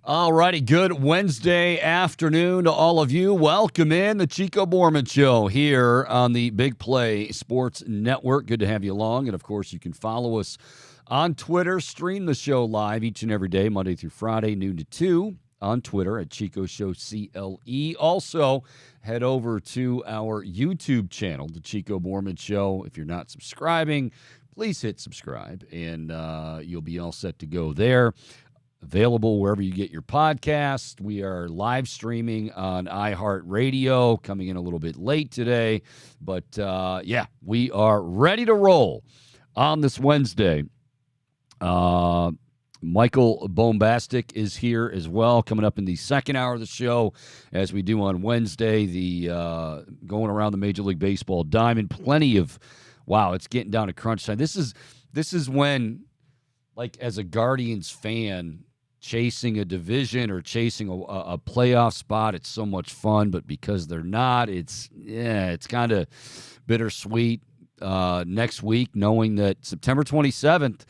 All righty, good Wednesday afternoon to all of you. Welcome in the Chico Borman Show here on the Big Play Sports Network. Good to have you along. And, of course, you can follow us on Twitter. Stream the show live each and every day, Monday through Friday, noon to 2 on Twitter at Chico Show CLE. Also, head over to our YouTube channel, the Chico Borman Show. If you're not subscribing, please hit subscribe, and you'll be all set to go there. Available wherever you get your podcast. We are live streaming on iHeartRadio, coming in a little bit late today. But, we are ready to roll on this Wednesday. Michael Bombastic is here as well, coming up in the second hour of the show, as we do on Wednesday, the going around the Major League Baseball diamond. Plenty of, it's getting down to crunch time. This is when, like, as a Guardians fan, chasing a division or chasing a playoff spot, it's so much fun, but because they're not, it's kind of bittersweet next week, knowing that September 27th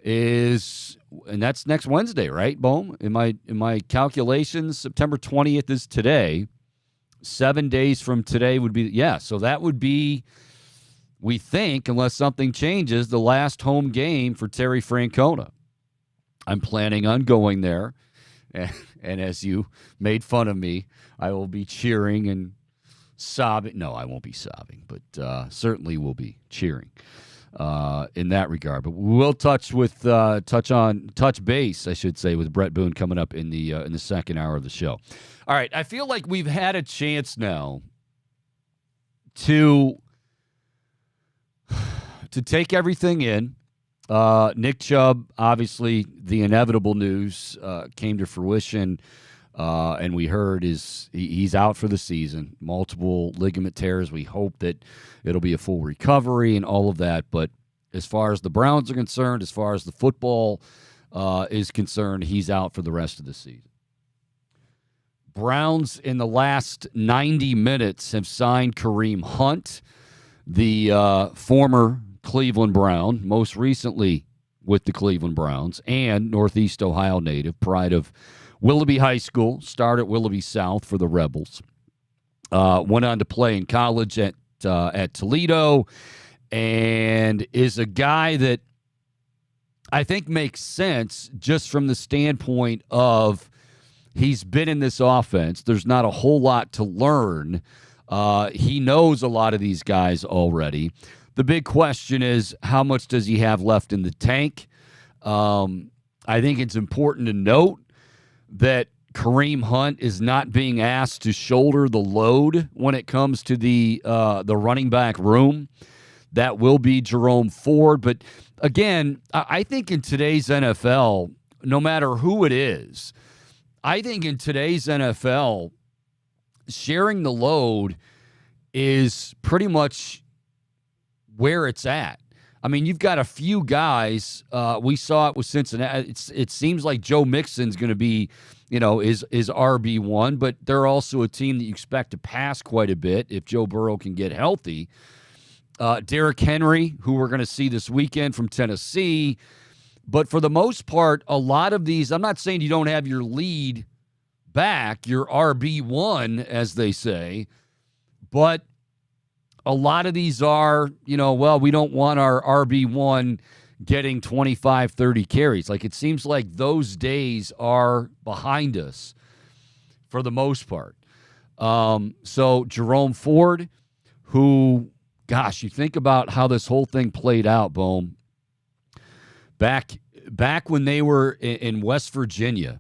is, and that's next Wednesday, right, Bohm? In my calculations, September 20th is today. 7 days from today would be, so that would be, we think, unless something changes, the last home game for Terry Francona. I'm planning on going there, and as you made fun of me, I will be cheering and sobbing. No, I won't be sobbing, but certainly will be cheering in that regard. But we'll touch base, I should say, with Bret Boone coming up in the second hour of the show. All right, I feel like we've had a chance now to take everything in. Nick Chubb, obviously, the inevitable news came to fruition, and we heard he's out for the season. Multiple ligament tears. We hope that it'll be a full recovery and all of that. But as far as the Browns are concerned, as far as the football is concerned, he's out for the rest of the season. Browns in the last 90 minutes have signed Kareem Hunt, the former Cleveland Brown, most recently with the Cleveland Browns, and Northeast Ohio native, pride of Willoughby High School, started at Willoughby South for the Rebels. Went on to play in college at Toledo, and is a guy that I think makes sense just from the standpoint of he's been in this offense. There's not a whole lot to learn. He knows a lot of these guys already. The big question is, how much does he have left in the tank? I think it's important to note that Kareem Hunt is not being asked to shoulder the load when it comes to the running back room. That will be Jerome Ford. But again, I think in today's NFL, no matter who it is, I think in today's NFL, sharing the load is pretty much where it's at. I mean, you've got a few guys. We saw it with Cincinnati. It seems like Joe Mixon's going to be, is RB1, but they're also a team that you expect to pass quite a bit if Joe Burrow can get healthy. Derrick Henry, who we're going to see this weekend from Tennessee. But for the most part, a lot of these, I'm not saying you don't have your lead back, your RB1, as they say, but a lot of these are, we don't want our RB1 getting 25, 30 carries. Like, it seems like those days are behind us for the most part. So Jerome Ford, who, gosh, you think about how this whole thing played out, Boom. Back when they were in West Virginia,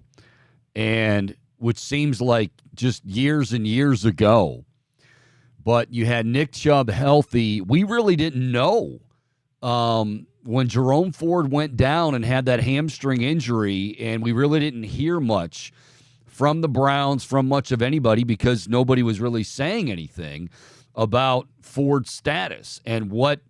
and which seems like just years and years ago, but you had Nick Chubb healthy. We really didn't know when Jerome Ford went down and had that hamstring injury, and we really didn't hear much from the Browns, from much of anybody, because nobody was really saying anything about Ford's status and what,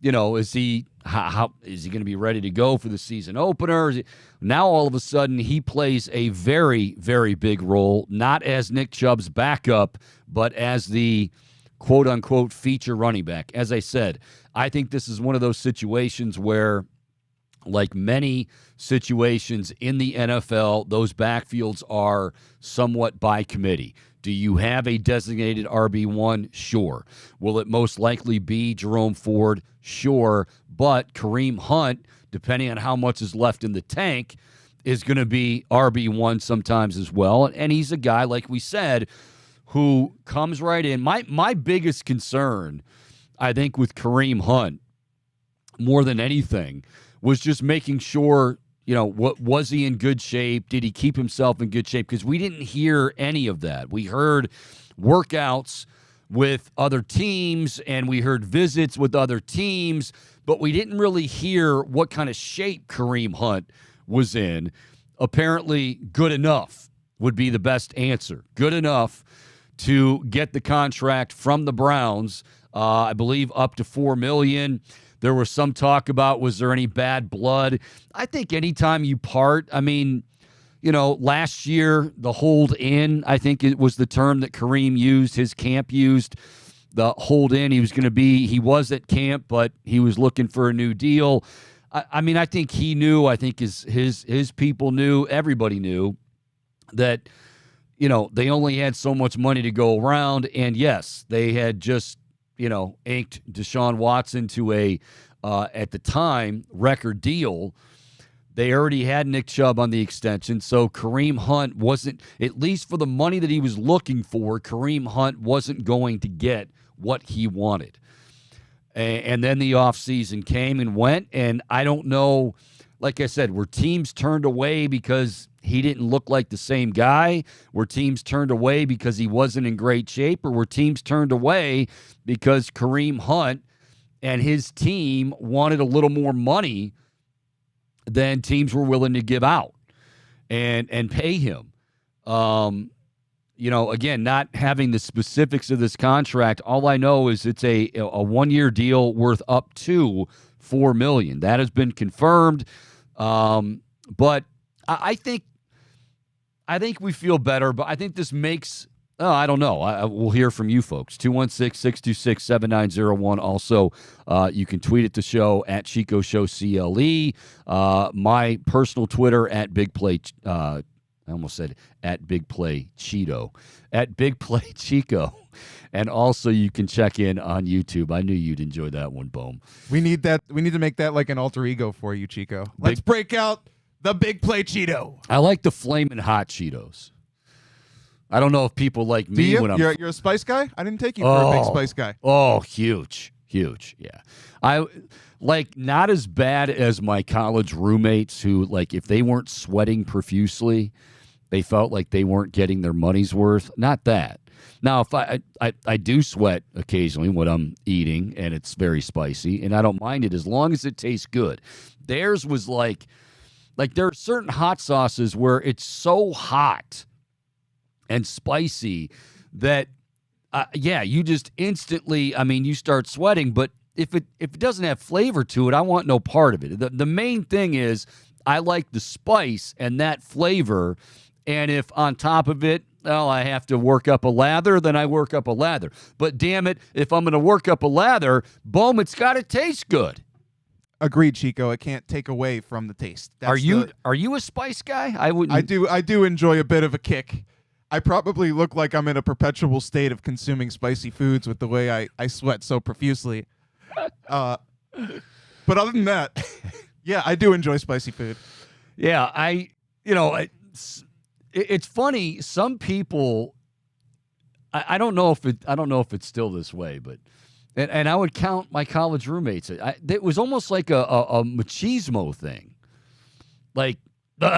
is he how is he going to be ready to go for the season opener? Now all of a sudden he plays a very, very big role, not as Nick Chubb's backup, but as the quote-unquote feature running back. As I said, I think this is one of those situations where like many situations in the NFL, those backfields are somewhat by committee. Do you have a designated RB1? Sure. Will it most likely be Jerome Ford? Sure. But Kareem Hunt, depending on how much is left in the tank, is going to be RB1 sometimes as well. And he's a guy, like we said, who comes right in. My biggest concern, I think, with Kareem Hunt, more than anything, was just making sure, what was he in good shape? Did he keep himself in good shape? Because we didn't hear any of that. We heard workouts with other teams and we heard visits with other teams, but we didn't really hear what kind of shape Kareem Hunt was in. Apparently, good enough would be the best answer. Good enough to get the contract from the Browns, I believe up to $4 million. There was some talk about, was there any bad blood? I think anytime you part, last year, the hold in, I think it was the term that Kareem used, his camp used, the hold in. He was at camp, but he was looking for a new deal. I think he knew, I think his people knew, everybody knew that, they only had so much money to go around. And yes, they had just, inked Deshaun Watson to a, at the time, record deal. They already had Nick Chubb on the extension, so Kareem Hunt wasn't, at least for the money that he was looking for, Kareem Hunt wasn't going to get what he wanted. And then the offseason came and went, and I don't know, like I said, were teams turned away because he didn't look like the same guy? Were teams turned away because he wasn't in great shape? Or were teams turned away because Kareem Hunt and his team wanted a little more money than teams were willing to give out and pay him? Again, not having the specifics of this contract, all I know is it's a one-year deal worth up to $4 million. That has been confirmed. But I think we feel better, but I think this makes, I don't know. We'll hear from you folks. 216-626-7901. Also, you can tweet at the show at Chico Show CLE. My personal Twitter at Big Play. I almost said at Big Play Cheeto. At Big Play Chico. And also you can check in on YouTube. I knew you'd enjoy that one, Boom. We need that. We need to make that like an alter ego for you, Chico. Let's break out the Big Play Cheeto. I like the Flamin' Hot Cheetos. I don't know if people like me. Do you? When You're a spice guy? I didn't take you for a big spice guy. Oh, huge. Yeah. I like not as bad as my college roommates who, like, if they weren't sweating profusely, they felt like they weren't getting their money's worth. Not that. Now, if I do sweat occasionally when I'm eating and it's very spicy, and I don't mind it as long as it tastes good. Theirs was like there are certain hot sauces where it's so hot and spicy that, you just instantly, you start sweating. But if it doesn't have flavor to it, I want no part of it. The main thing is I like the spice and that flavor. And if on top of it, I have to work up a lather, then I work up a lather. But damn it, if I'm going to work up a lather, boom, it's got to taste good. Agreed, Chico. It can't take away from the taste. Are you a spice guy? I wouldn't. I do enjoy a bit of a kick. I probably look like I'm in a perpetual state of consuming spicy foods with the way I sweat so profusely. But other than that, yeah, I do enjoy spicy food. Yeah, it's funny. Some people, I don't know if it's still this way, but and I would count my college roommates. It was almost like a machismo thing. Like, dude,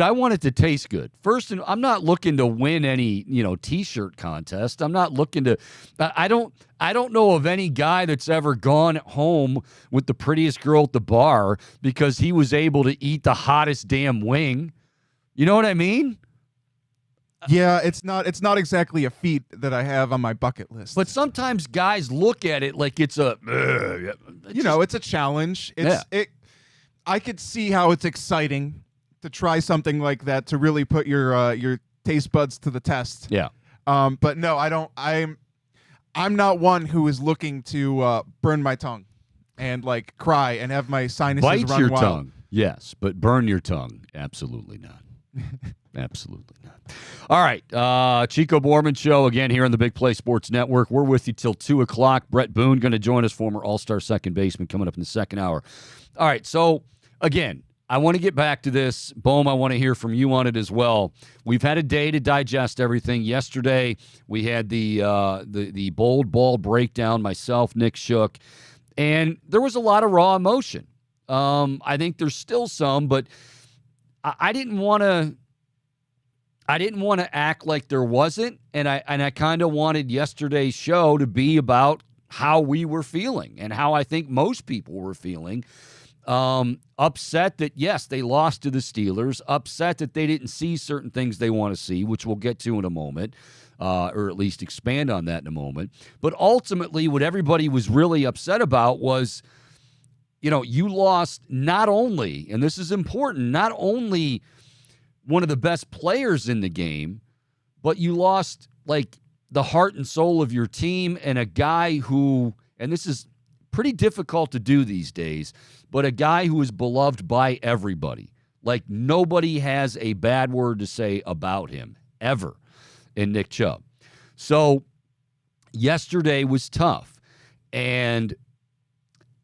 I want it to taste good. First, I'm not looking to win any, T-shirt contest. I'm not looking to. I don't know of any guy that's ever gone home with the prettiest girl at the bar because he was able to eat the hottest damn wing. You know what I mean? Yeah, it's not exactly a feat that I have on my bucket list. But sometimes guys look at it like it's a, it's a challenge. I could see how it's exciting to try something like that, to really put your taste buds to the test. Yeah. But no, I don't. I'm not one who is looking to burn my tongue. and like cry and have my sinuses Bite run your wild. tongue, yes, but burn your tongue, absolutely not. Absolutely not. All right, Chico Borman Show again here on the Big Play Sports Network. We're with you till 2 o'clock. Brett Boone going to join us, former All-Star second baseman, coming up in the second hour. All right, so again, I want to get back to this. Bohm, I want to hear from you on it as well. We've had a day to digest everything. Yesterday, we had the bold ball breakdown, myself, Nick Shook, and there was a lot of raw emotion. I think there's still some, but I didn't want to act like there wasn't, and I kind of wanted yesterday's show to be about how we were feeling and how I think most people were feeling. Upset that, yes, they lost to the Steelers, upset that they didn't see certain things they want to see, which we'll get to in a moment, or at least expand on that in a moment. But ultimately, what everybody was really upset about was, you lost not only, and this is important, not only one of the best players in the game, but you lost like the heart and soul of your team and a guy who, and this is pretty difficult to do these days, but a guy who is beloved by everybody. Like nobody has a bad word to say about him ever in Nick Chubb. So yesterday was tough. And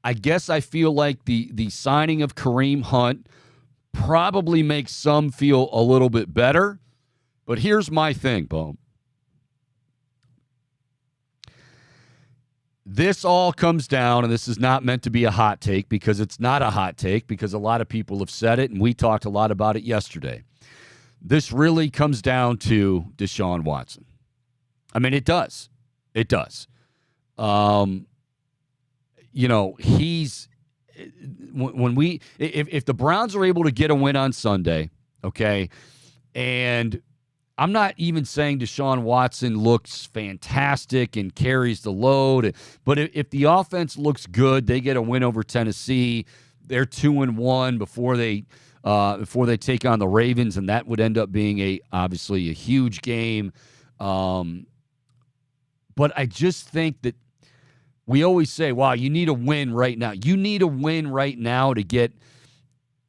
I guess I feel like the signing of Kareem Hunt probably makes some feel a little bit better. But here's my thing, Boom. This all comes down, and this is not meant to be a hot take because it's not a hot take because a lot of people have said it, and we talked a lot about it yesterday. This really comes down to Deshaun Watson. I mean, it does. It does. He's if the Browns are able to get a win on Sunday, okay, and I'm not even saying Deshaun Watson looks fantastic and carries the load, but if the offense looks good, they get a win over Tennessee. They're 2-1 before they take on the Ravens, and that would end up being obviously a huge game. But I just think that we always say, wow, you need a win right now. You need a win right now to get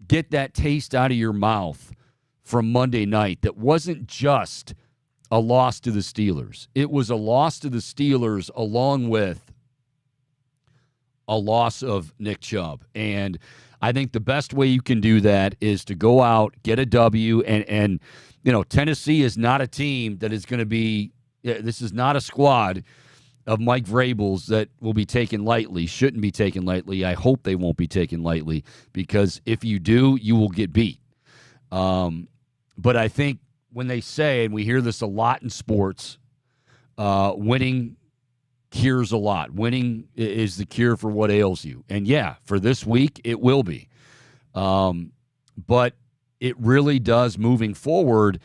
that taste out of your mouth from Monday night. That wasn't just a loss to the Steelers. It was a loss to the Steelers along with a loss of Nick Chubb. And I think the best way you can do that is to go out, get a W, and Tennessee is not a team that is going to be – this is not a squad of Mike Vrabel's that will be taken lightly, shouldn't be taken lightly. I hope they won't be taken lightly because if you do, you will get beat. But I think when they say, and we hear this a lot in sports, winning cures a lot. Winning is the cure for what ails you. And yeah, for this week, it will be. But it really does moving forward.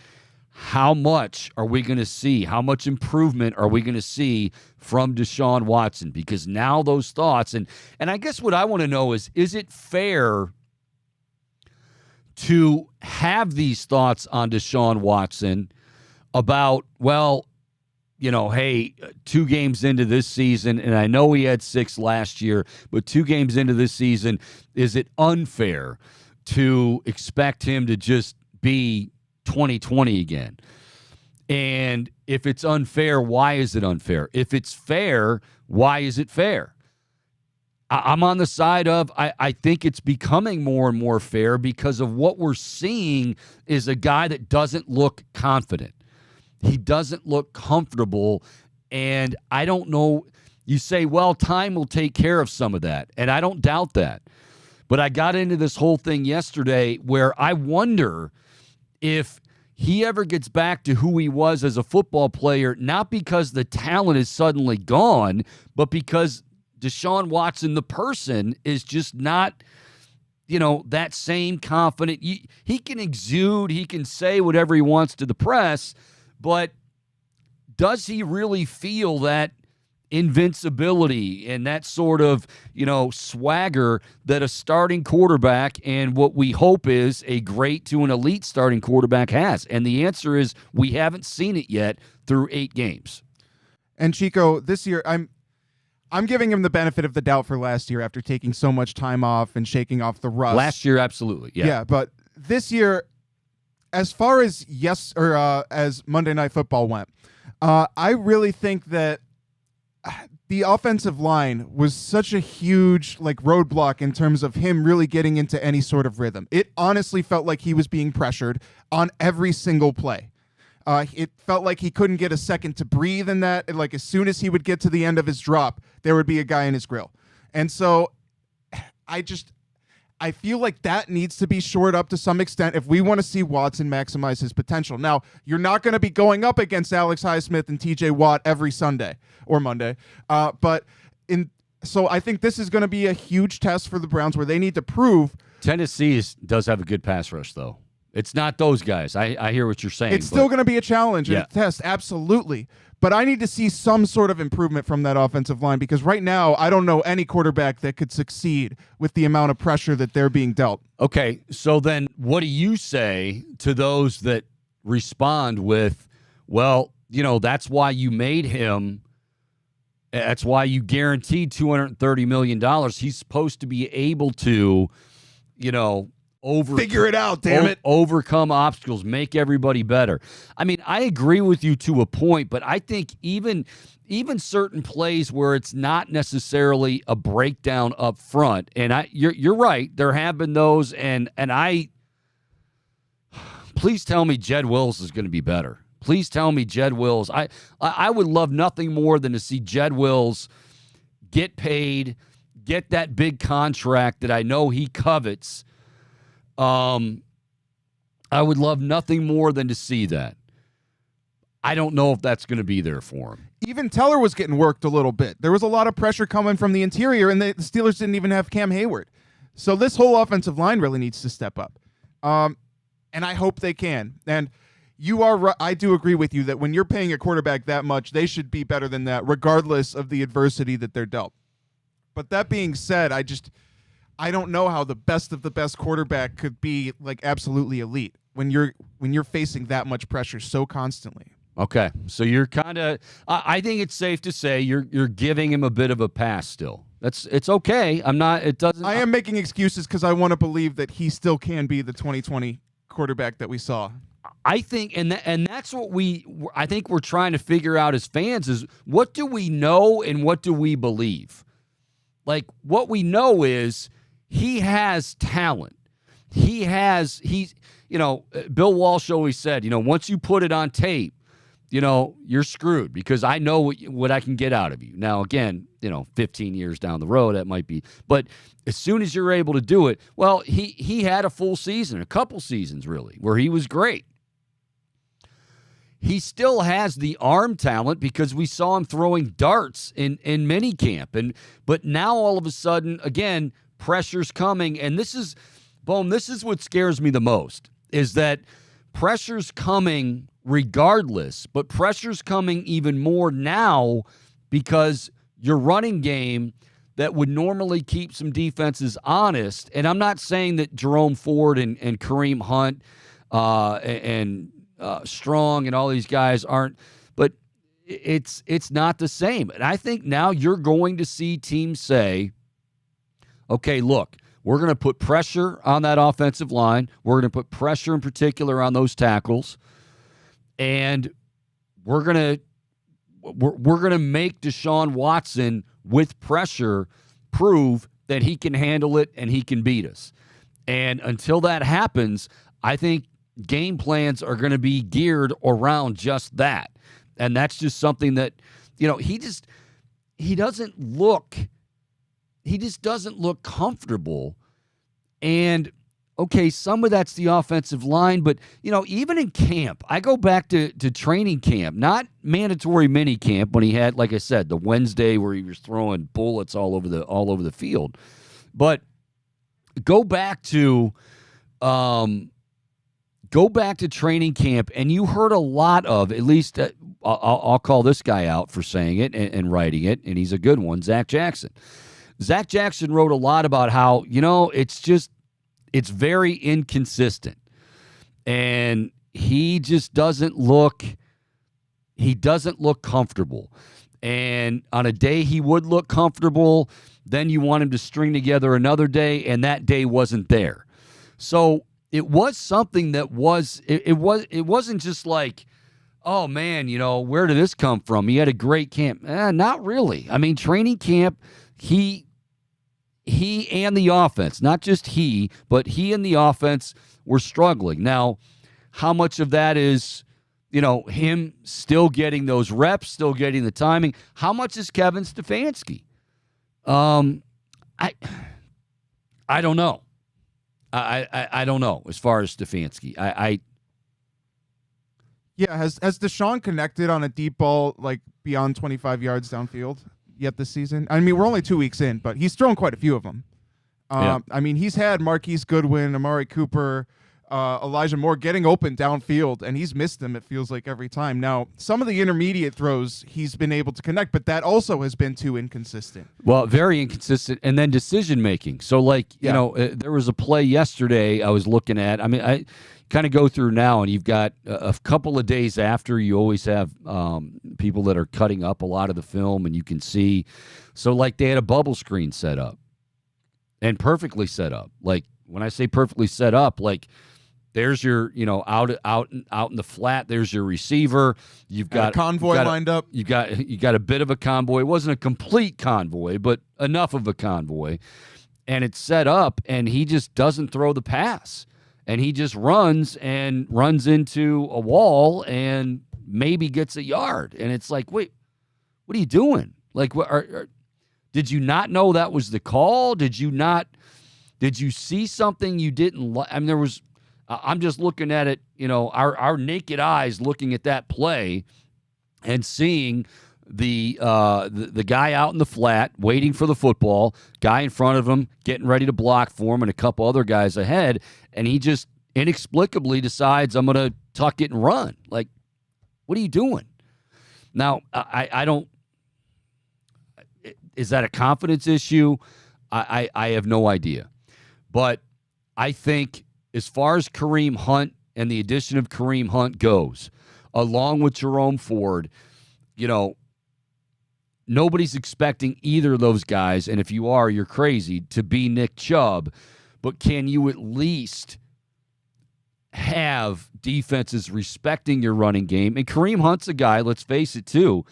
How much are we going to see? How much improvement are we going to see from Deshaun Watson? Because now those thoughts, and I guess what I want to know is it fair to have these thoughts on Deshaun Watson about, hey, 2 games into this season, and I know he had 6 last year, but 2 games into this season, is it unfair to expect him to just be 2020 again? And if it's unfair, why is it unfair? If it's fair, why is it fair? I'm on the side of I think it's becoming more and more fair because of what we're seeing is a guy that doesn't look confident. He doesn't look comfortable, and I don't know. You say, well, time will take care of some of that, and I don't doubt that. But I got into this whole thing yesterday where I wonder if he ever gets back to who he was as a football player, not because the talent is suddenly gone, but because Deshaun Watson, the person, is just not, that same confident. He can exude, he can say whatever he wants to the press, but does he really feel that invincibility and that sort of, swagger that a starting quarterback and what we hope is a great to an elite starting quarterback has? And the answer is we haven't seen it yet through 8 games. And Chico, this year, I'm giving him the benefit of the doubt for last year after taking so much time off and shaking off the rust. Last year, absolutely. Yeah, but this year, as far as as Monday Night Football went, I really think that the offensive line was such a huge roadblock in terms of him really getting into any sort of rhythm. It honestly felt like he was being pressured on every single play. It felt like he couldn't get a second to breathe in that. And as soon as he would get to the end of his drop, there would be a guy in his grill. And so I feel like that needs to be shored up to some extent if we want to see Watson maximize his potential. Now, you're not going to be going up against Alex Highsmith and TJ Watt every Sunday or Monday. So I think this is going to be a huge test for the Browns where they need to prove. Tennessee does have a good pass rush, though. It's not those guys. I hear what you're saying. It's still going to be a challenge and a test, absolutely. But I need to see some sort of improvement from that offensive line because right now I don't know any quarterback that could succeed with the amount of pressure that they're being dealt. Okay, so then what do you say to those that respond with, well, that's why you made him, that's why you guaranteed $230 million. He's supposed to be able to, figure it out, damn it. Overcome obstacles, make everybody better. I mean, I agree with you to a point, but I think even certain plays where it's not necessarily a breakdown up front, and you're right, there have been those, and please tell me Jed Wills is going to be better. Please tell me Jed Wills. I would love nothing more than to see Jed Wills get paid, get that big contract that I know he covets. I would love nothing more than to see that. I don't know if that's going to be there for him. Even Teller was getting worked a little bit. There was a lot of pressure coming from the interior, and the Steelers didn't even have Cam Hayward. So this whole offensive line really needs to step up. And I hope they can. And you are right. I do agree with you that when you're paying a quarterback that much, they should be better than that, regardless of the adversity that they're dealt. But that being said, I don't know how the best of the best quarterback could be absolutely elite when you're facing that much pressure so constantly. Okay, so you're kind of. I think it's safe to say you're giving him a bit of a pass still. It's okay. I'm not. It doesn't. I am making excuses because I want to believe that he still can be the 2020 quarterback that we saw. I think, and that's what I think we're trying to figure out as fans is what do we know and what do we believe? What we know is he has talent. He's Bill Walsh always said, once you put it on tape, you're screwed because I know what I can get out of you. Now, again, 15 years down the road, that might be. But as soon as you're able to do it, well, he had a full season, a couple seasons really, where he was great. He still has the arm talent because we saw him throwing darts in minicamp. But now all of a sudden, again, pressure's coming. And this is what scares me the most, is that pressure's coming regardless, but pressure's coming even more now because your running game that would normally keep some defenses honest, and I'm not saying that Jerome Ford and Kareem Hunt and Strong and all these guys aren't, but it's not the same. And I think now you're going to see teams say, okay, look, we're going to put pressure on that offensive line. We're going to put pressure in particular on those tackles. And we're going to make Deshaun Watson with pressure prove that he can handle it and he can beat us. And until that happens, I think game plans are going to be geared around just that. And that's just something that, he just doesn't look comfortable. And okay, some of that's the offensive line, but even in camp, I go back to training camp, not mandatory mini camp when he had, like I said, the Wednesday where he was throwing bullets all over the field. But go back to training camp, and you heard a lot of, at least I'll call this guy out for saying it and writing it, and he's a good one, Zach Jackson. Zach Jackson wrote a lot about how, it's very inconsistent. And he just doesn't look comfortable. And on a day he would look comfortable, then you want him to string together another day, and that day wasn't there. So it was something that it wasn't just like, oh man, where did this come from? He had a great camp. Not really. I mean, training camp, he and the offense, not just he, but he and the offense were struggling. Now, how much of that is, him still getting those reps, still getting the timing? How much is Kevin Stefanski? I don't know. I don't know as far as Stefanski. Yeah, has Deshaun connected on a deep ball like beyond 25 yards downfield yet this season? I mean, we're only 2 weeks in, but he's thrown quite a few of them. Yeah. I mean, he's had Marquise Goodwin, Amari Cooper, Elijah Moore getting open downfield, and he's missed them, it feels like, every time. Now, some of the intermediate throws he's been able to connect, but that also has been too inconsistent. Well, very inconsistent. And then decision-making. So, there was a play yesterday I was looking at. I mean, I kind of go through now, and you've got a couple of days after, you always have people that are cutting up a lot of the film, and you can see. So, they had a bubble screen set up, and perfectly set up. Like, when I say perfectly set up, there's your, out in the flat. There's your receiver. You've got a convoy lined up. You got a bit of a convoy. It wasn't a complete convoy, but enough of a convoy. And it's set up, and he just doesn't throw the pass, and he just runs into a wall and maybe gets a yard. And it's like, wait, what are you doing? Like, did you not know that was the call? Did you see something you didn't like? I mean, I'm just looking at it, our naked eyes looking at that play and seeing the guy out in the flat waiting for the football, guy in front of him getting ready to block for him, and a couple other guys ahead, and he just inexplicably decides, I'm going to tuck it and run. Like, what are you doing? Now, I don't – is that a confidence issue? I have no idea. But I think as far as Kareem Hunt and the addition of Kareem Hunt goes, along with Jerome Ford, nobody's expecting either of those guys, and if you are, you're crazy, to be Nick Chubb. But can you at least have defenses respecting your running game? And Kareem Hunt's a guy, let's face it, too.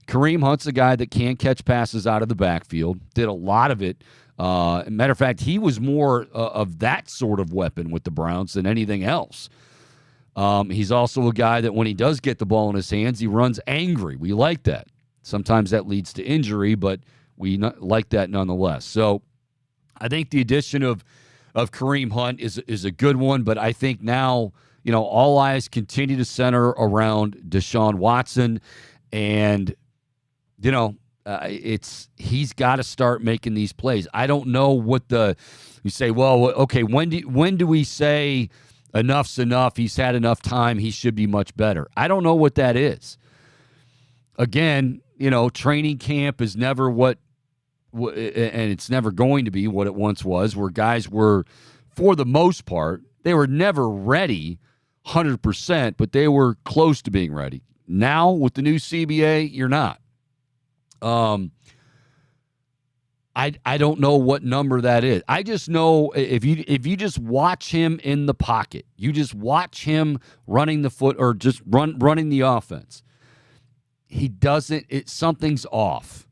Kareem Hunt's a guy that can catch passes out of the backfield, did a lot of it. Matter of fact, he was more of that sort of weapon with the Browns than anything else. He's also a guy that when he does get the ball in his hands, he runs angry. We like that. Sometimes that leads to injury, but we like that nonetheless. So I think the addition of Kareem Hunt is a good one, but I think now, all eyes continue to center around Deshaun Watson, and, he's got to start making these plays. I don't know what you say, well, okay, when do we say enough's enough, he's had enough time, he should be much better? I don't know what that is. Again, training camp is never and it's never going to be what it once was, where guys were, for the most part, they were never ready 100%, but they were close to being ready. Now, with the new CBA, you're not. I don't know what number that is. I just know if you just watch him in the pocket, you just watch him running the foot or just running the offense, he doesn't. Something's off.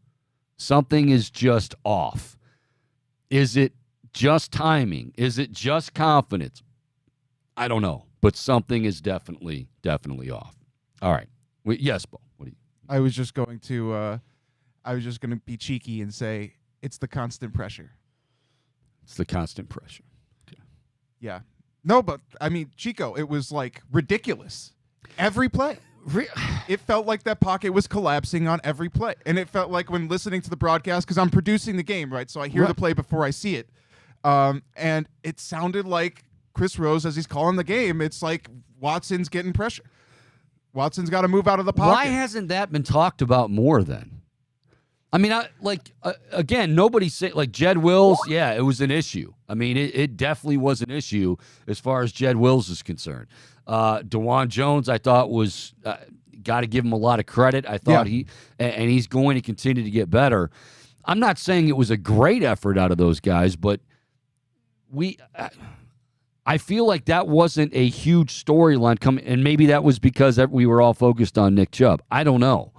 Something is just off. Is it just timing? Is it just confidence? I don't know, but something is definitely off. All right. Yes, Bo. What do you? I was just going to be cheeky and say it's the constant pressure. It's the constant pressure. Okay. Yeah. No, but I mean, Chico, it was like ridiculous. Every play. It felt like that pocket was collapsing on every play. And it felt like when listening to the broadcast, because I'm producing the game, right? So I hear the play before I see it. And it sounded like Chris Rose, as he's calling the game, it's like Watson's getting pressure. Watson's got to move out of the pocket. Why hasn't that been talked about more then? I mean, again, nobody say like Jed Wills. Yeah, it was an issue. I mean, it definitely was an issue as far as Jed Wills is concerned. DeJuan Jones, I thought, was got to give him a lot of credit. I thought and he's going to continue to get better. I'm not saying it was a great effort out of those guys, but I feel like that wasn't a huge storyline coming, and maybe that was because we were all focused on Nick Chubb. I don't know.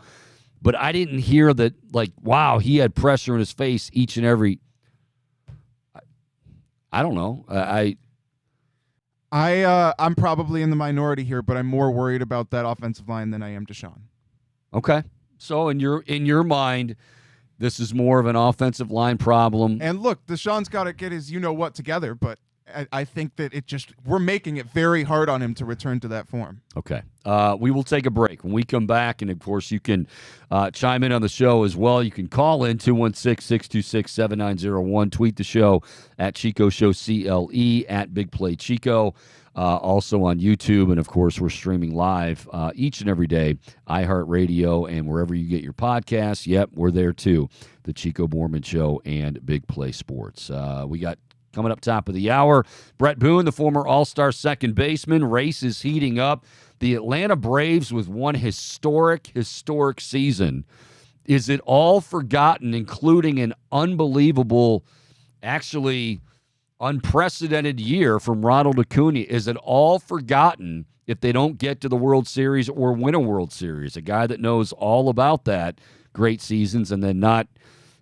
But I didn't hear that, like, wow, he had pressure in his face each and every. I don't know. I'm probably in the minority here, but I'm more worried about that offensive line than I am Deshaun. Okay. So in your mind, this is more of an offensive line problem. And look, Deshaun's got to get his you-know-what together, but I think that we're making it very hard on him to return to that form. Okay. We will take a break. When we come back, and, of course, you can chime in on the show as well. You can call in 216-626-7901. Tweet the show at Chico Show CLE, at Big Play Chico. Also on YouTube. And, of course, we're streaming live each and every day, iHeartRadio, and wherever you get your podcasts. Yep, we're there, too. The Chico Borman Show and Big Play Sports. We got coming up top of the hour, Bret Boone, the former All-Star second baseman. Race is heating up. The Atlanta Braves with one historic season. Is it all forgotten, including an unbelievable, actually unprecedented year from Ronald Acuna? Is it all forgotten if they don't get to the World Series or win a World Series? A guy that knows all about that, great seasons, and then not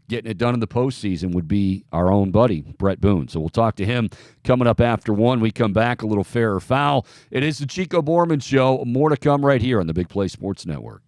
getting it done in the postseason would be our own buddy, Bret Boone. So we'll talk to him coming up after 1. We come back, a little fair or foul. It is the Chico Borman Show. More to come right here on the Big Play Sports Network.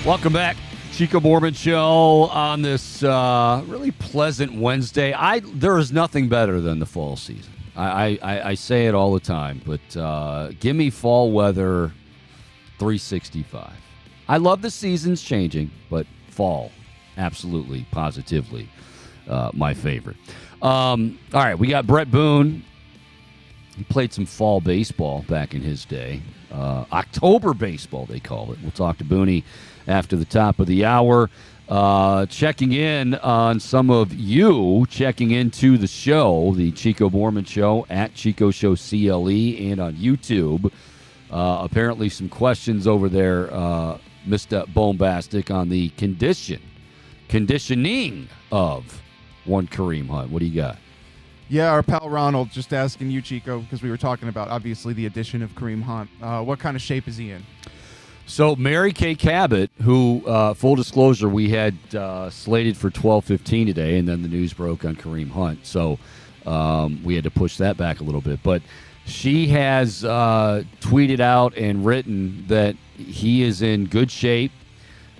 Welcome back. Chico Borman Show on this really pleasant Wednesday. There is nothing better than the fall season. I say it all the time, but give me fall weather 365. I love the seasons changing, but fall, absolutely, positively, my favorite. All right, we got Bret Boone. He played some fall baseball back in his day. October baseball, they call it. We'll talk to Booney after the top of the hour. Checking in on some of you checking into the show, the Chico Borman Show, at Chico Show CLE, and on YouTube. Apparently some questions over there, Mr. Bombastic, on the conditioning of one Kareem Hunt. What do you got? Yeah, our pal Ronald just asking you, Chico, because we were talking about, obviously, the addition of Kareem Hunt. What kind of shape is he in? So Mary Kay Cabot, who, full disclosure, we had slated for 12:15 today, and then the news broke on Kareem Hunt. So we had to push that back a little bit. But she has tweeted out and written that he is in good shape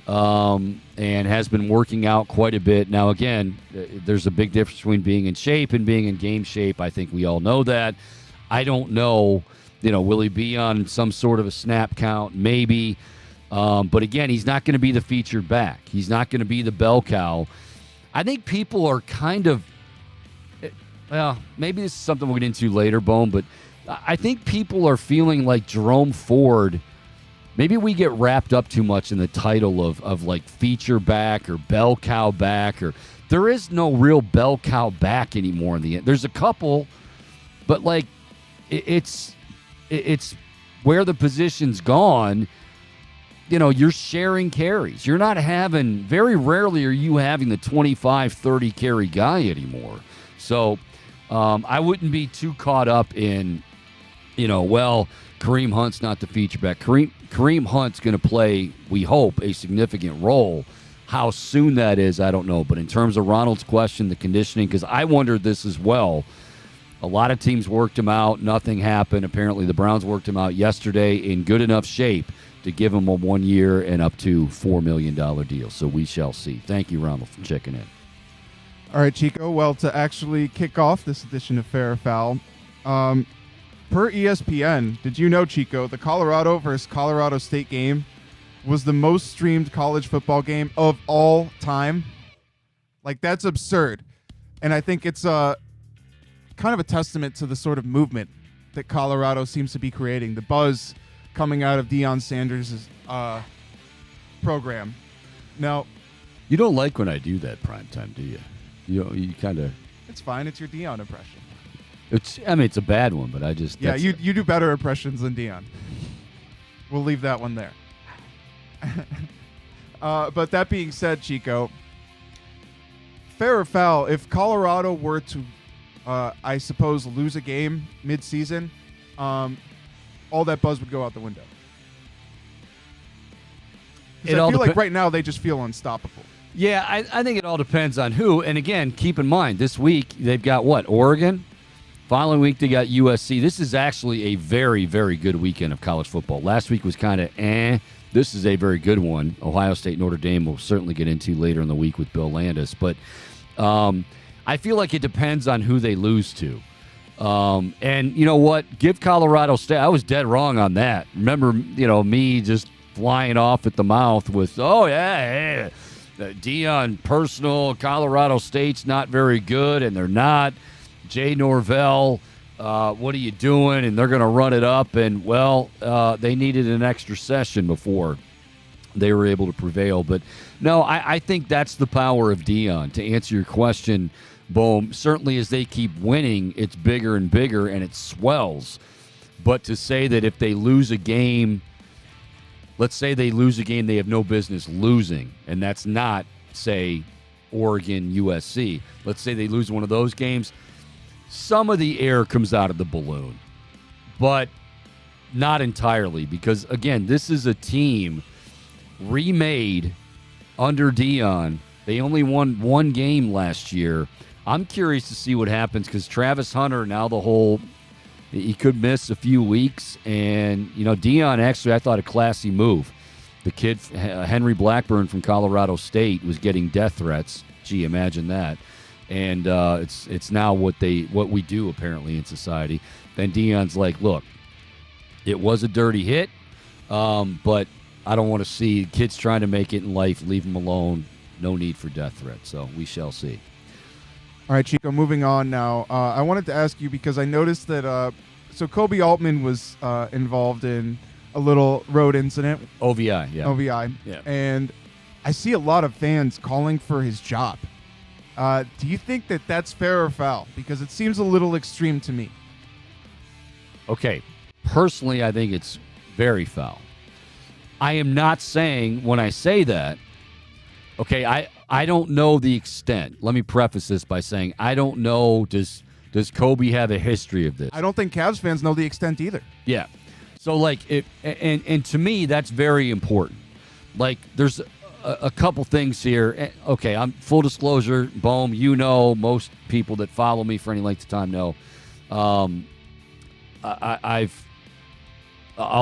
and has been working out quite a bit. Now, again, there's a big difference between being in shape and being in game shape. I think we all know that. I don't know. Will he be on some sort of a snap count? Maybe. But again, he's not going to be the featured back. He's not going to be the bell cow. I think people are kind of, well, maybe this is something we'll get into later, Bone, but I think people are feeling like Jerome Ford, maybe we get wrapped up too much in the title of like feature back or bell cow back, or there is no real bell cow back anymore in the end. There's a couple, but like it's where the position's gone. You're sharing carries. You're not having, very rarely are you having the 25, 30 carry guy anymore. So I wouldn't be too caught up in, Kareem Hunt's not the feature back. Kareem Hunt's going to play, we hope, a significant role. How soon that is, I don't know. But in terms of Ronald's question, the conditioning, because I wondered this as well. A lot of teams worked him out. Nothing happened. Apparently, the Browns worked him out yesterday in good enough shape to give him a 1 year and up to $4 million deal. So we shall see. Thank you, Ronald, for checking in. All right, Chico. Well, to actually kick off this edition of Fair or Foul, per ESPN, did you know, Chico, the Colorado versus Colorado State game was the most streamed college football game of all time? Like, that's absurd. And I think it's kind of a testament to the sort of movement that Colorado seems to be creating. The buzz coming out of Deion Sanders' program. Now, you don't like when I do that primetime, do you? You kind of. It's fine. It's your Deion impression. It's a bad one, but I just. Yeah, you do better impressions than Deion. We'll leave that one there. But that being said, Chico, fair or foul, if Colorado were to, I suppose, lose a game mid-season, all that buzz would go out the window. I feel like right now they just feel unstoppable. Yeah, I think it all depends on who. And again, keep in mind, this week they've got what? Oregon? Following week they got USC. This is actually a very, very good weekend of college football. Last week was kind of This is a very good one. Ohio State, Notre Dame we'll certainly get into later in the week with Bill Landis. But I feel like it depends on who they lose to. And you know what? Give Colorado State. I was dead wrong on that. Remember, me just flying off at the mouth with, Deion personal, Colorado State's not very good, and they're not. Jay Norvell, what are you doing? And they're going to run it up. And, they needed an extra session before they were able to prevail. But, no, I think that's the power of Deion. To answer your question, Boom, certainly as they keep winning, it's bigger and bigger, and it swells. But to say that if they lose a game, let's say they lose a game they have no business losing, and that's not, say, Oregon, USC. Let's say they lose one of those games. Some of the air comes out of the balloon, but not entirely, because, again, this is a team remade under Deion. They only won one game last year. I'm curious to see what happens because Travis Hunter, now he could miss a few weeks. And, Deion, actually, I thought a classy move The kid, Henry Blackburn from Colorado State, was getting death threats. Gee, imagine that. And it's now what we do apparently in society. And Deion's like, look, it was a dirty hit, but I don't want to see kids trying to make it in life. Leave them alone. No need for death threats. So we shall see. All right, Chico, moving on now. I wanted to ask you because I noticed that so Kobe Altman was involved in a little road incident. OVI, yeah. OVI. Yeah. And I see a lot of fans calling for his job. Do you think that that's fair or foul? Because it seems a little extreme to me. Okay. Personally, I think it's very foul. I am not saying when I say that, okay, I don't know the extent. Let me preface this by saying I don't know, does Kobe have a history of this? I don't think Cavs fans know the extent either. Yeah. So, like, and to me, that's very important. Like, there's a couple things here. Okay, I'm full disclosure, Bohm, you know, most people that follow me for any length of time know. I'll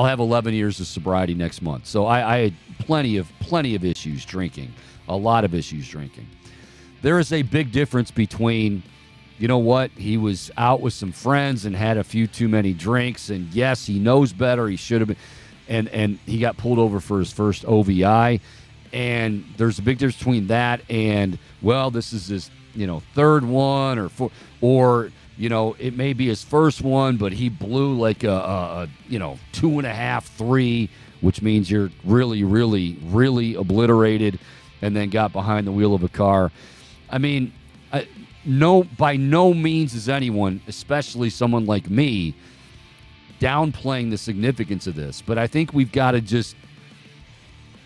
have 11 years of sobriety next month. So I had plenty of issues drinking, a lot of issues drinking. There is a big difference between, you know what, he was out with some friends and had a few too many drinks, and yes, he knows better, he should have been, and he got pulled over for his first OVI, and there's a big difference between that and, well, this is his, third one or fourth, or it may be his first one, but he blew like a 2.5, 3, which means you're really, really, really obliterated, and then got behind the wheel of a car. I mean, by no means is anyone, especially someone like me, downplaying the significance of this. But I think we've got to just,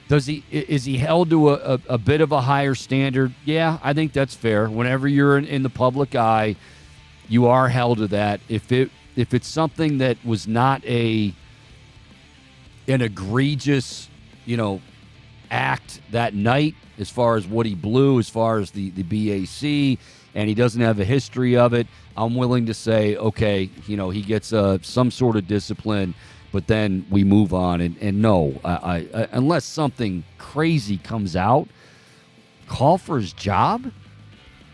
is he held to a bit of a higher standard? Yeah, I think that's fair. Whenever you're in the public eye, you are held to that. If it's something that was not an egregious, act that night, as far as what he blew, as far as the BAC, and he doesn't have a history of it, I'm willing to say, okay, he gets some sort of discipline, but then we move on. And no, I unless something crazy comes out, call for his job?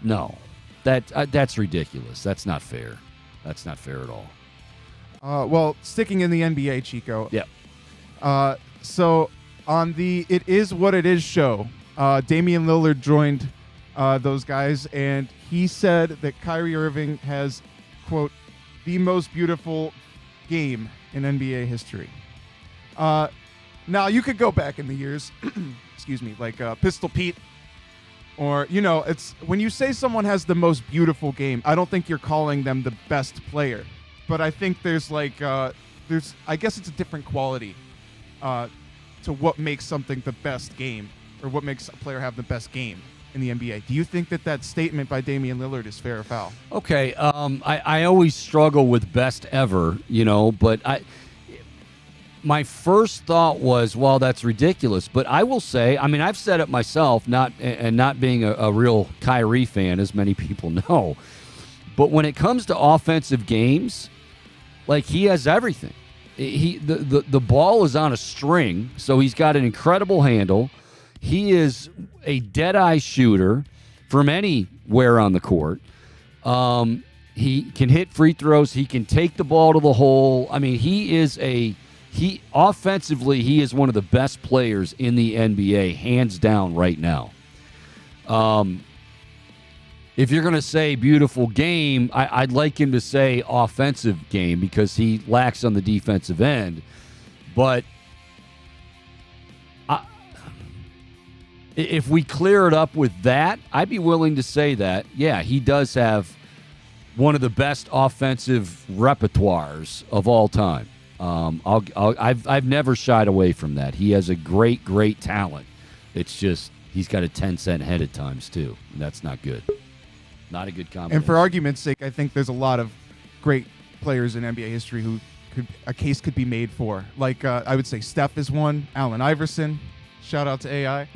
No. That's ridiculous. That's not fair. That's not fair at all. Well, sticking in the NBA, Chico. Yeah. So on the It Is What It Is show, Damian Lillard joined those guys, and he said that Kyrie Irving has, quote, the most beautiful game in NBA history. Now, you could go back in the years, excuse me, like Pistol Pete, or, it's when you say someone has the most beautiful game, I don't think you're calling them the best player. But I think there's I guess it's a different quality to what makes something the best game, or what makes a player have the best game in the NBA. Do you think that statement by Damian Lillard is fair or foul? Okay, I always struggle with best ever, but my first thought was, well, that's ridiculous. But I will say, I mean, I've said it myself, not being a real Kyrie fan, as many people know. But when it comes to offensive games, like, he has everything. The ball is on a string, so he's got an incredible handle. He is a dead-eye shooter from anywhere on the court. He can hit free throws. He can take the ball to the hole. I mean, offensively, he is one of the best players in the NBA, hands down, right now. If you're going to say beautiful game, I'd like him to say offensive game, because he lacks on the defensive end. But if we clear it up with that, I'd be willing to say that, yeah, he does have one of the best offensive repertoires of all time. I've never shied away from that. He has a great, great talent. It's just he's got a 10-cent head at times too, and that's not good. Not a good combination. And for argument's sake, I think there's a lot of great players in NBA history who a case could be made for. Like I would say Steph is one, Allen Iverson. Shout out to AI.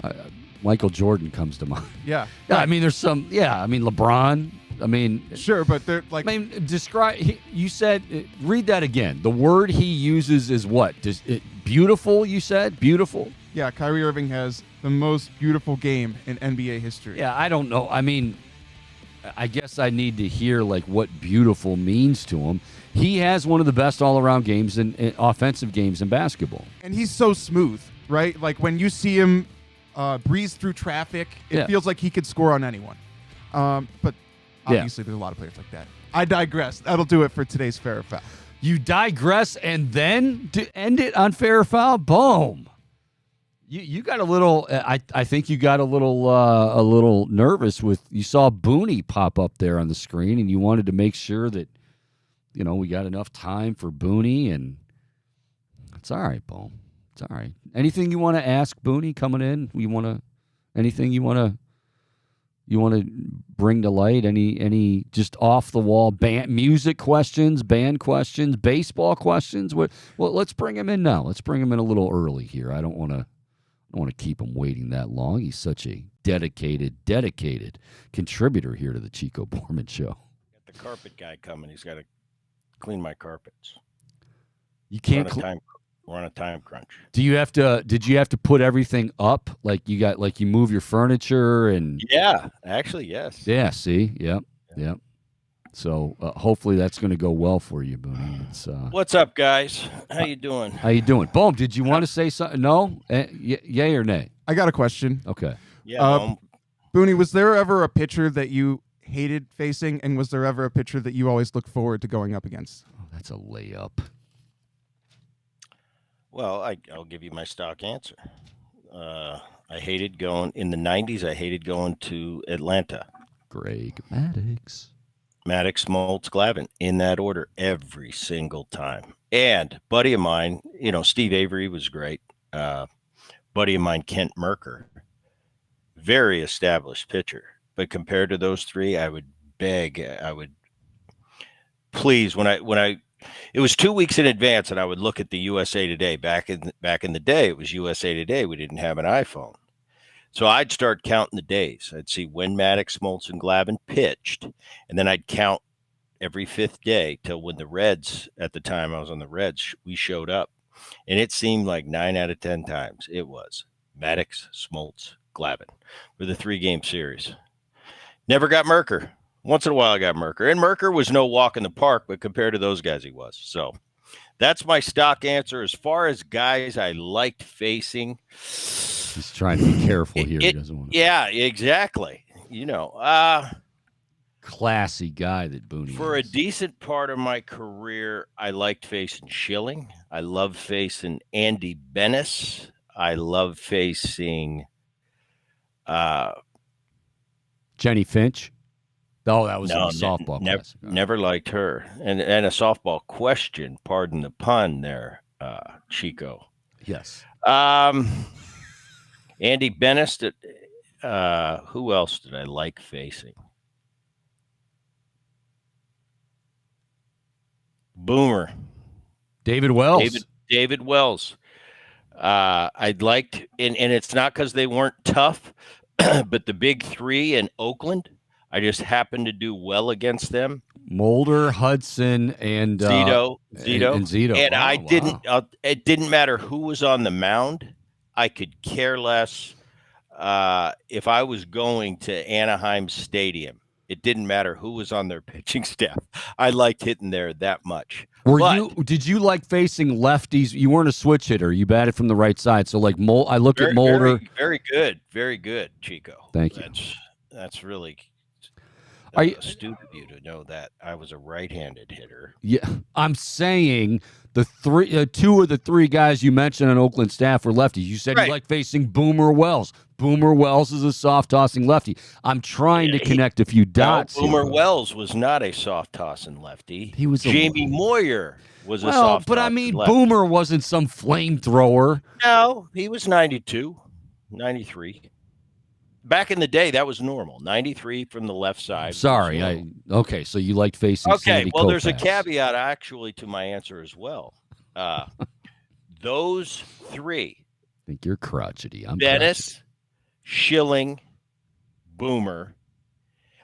Michael Jordan comes to mind. Yeah. I mean, there's some. Yeah, I mean LeBron. I mean, sure, but they're like. I mean, you said. Read that again. The word he uses is what? Beautiful. You said beautiful. Yeah, Kyrie Irving has the most beautiful game in NBA history. Yeah, I don't know. I mean, I guess I need to hear like what beautiful means to him. He has one of the best all-around games in offensive games in basketball. And he's so smooth, right? Like when you see him breeze through traffic, it feels like he could score on anyone. But obviously there's a lot of players like that. I digress. That'll do it for today's Fair or Foul. You digress and then to end it on Fair or Foul? Boom. You got a little. I think you got a little nervous with you saw Booney pop up there on the screen, and you wanted to make sure that we got enough time for Booney, and it's all right, Boom. It's all right. Anything you want to ask Booney coming in? Anything you want to bring to light? Any just off the wall music questions, band questions, baseball questions? Well, let's bring him in now. Let's bring him in a little early here. I don't want to keep him waiting that long. He's such a dedicated contributor here to the Chico Borman Show. Got the carpet guy coming. He's got to clean my carpets. You can't. We're on a time crunch. Did you have to put everything up? Like you move your furniture and? Yeah, actually, yes. Yeah. See. Yep. So hopefully that's going to go well for you, Booney. What's up, guys? How you doing? How you doing? Boom. Did you want to say something? No? Yay or nay? I got a question. Okay. Yeah. Booney, was there ever a pitcher that you hated facing, and was there ever a pitcher that you always looked forward to going up against? Oh, that's a layup. Well, I'll give you my stock answer. I hated going in the 90s. I hated going to Atlanta. Greg Maddux. Maddox, Smoltz, Glavine, in that order every single time. And buddy of mine, Steve Avery was great. Buddy of mine, Kent Merker, very established pitcher. But compared to those three, I would please, it was 2 weeks in advance, and I would look at the USA Today. Back in the day, it was USA Today. We didn't have an iPhone. So I'd start counting the days. I'd see when Maddox, Smoltz, and Glavine pitched, and then I'd count every fifth day till when the Reds, at the time I was on the Reds, we showed up. And it seemed like 9 out of 10 times it was Maddox, Smoltz, Glavine for the 3-game series. Never got Merker. Once in a while I got Merker. And Merker was no walk in the park, but compared to those guys, he was. So that's my stock answer. As far as guys I liked facing, he's trying to be careful here. He doesn't want to. Yeah, exactly. Classy guy that Booney for is. A decent part of my career, I liked facing Schilling. I loved facing Andy Bennis. I loved facing Jenny Finch. Oh, that was in the softball class. Never liked her. And a softball question, pardon the pun there, Chico. Yes. Andy Bennis. Who else did I like facing? Boomer. David Wells. David Wells. I'd liked, and it's not because they weren't tough, but the big three in Oakland, I just happened to do well against them. Mulder, Hudson, and Zito. And Zito. And it didn't matter who was on the mound. I could care less if I was going to Anaheim Stadium. It didn't matter who was on their pitching staff. I liked hitting there that much. Did you like facing lefties? You weren't a switch hitter. You batted from the right side. So like I looked at Mulder. Very good, Chico. Thank you. That's really astute of you to know that I was a right-handed hitter. Yeah, I'm saying the two of the three guys you mentioned on Oakland staff were lefties. You said you like facing Boomer Wells. Boomer Wells is a soft-tossing lefty. I'm trying to connect a few dots. Boomer Wells was not a soft-tossing lefty. He was Jamie Moyer was a soft-tossing but I mean, lefty. Boomer wasn't some flamethrower. No, he was 92, 93. Back in the day, that was normal. 93 from the left side. Sorry. Okay, so you liked facing Sandy well, there's a Koufax. caveat actually to my answer as well. Those three. I think you're crotchety. I'm Bennis, Schilling, Boomer.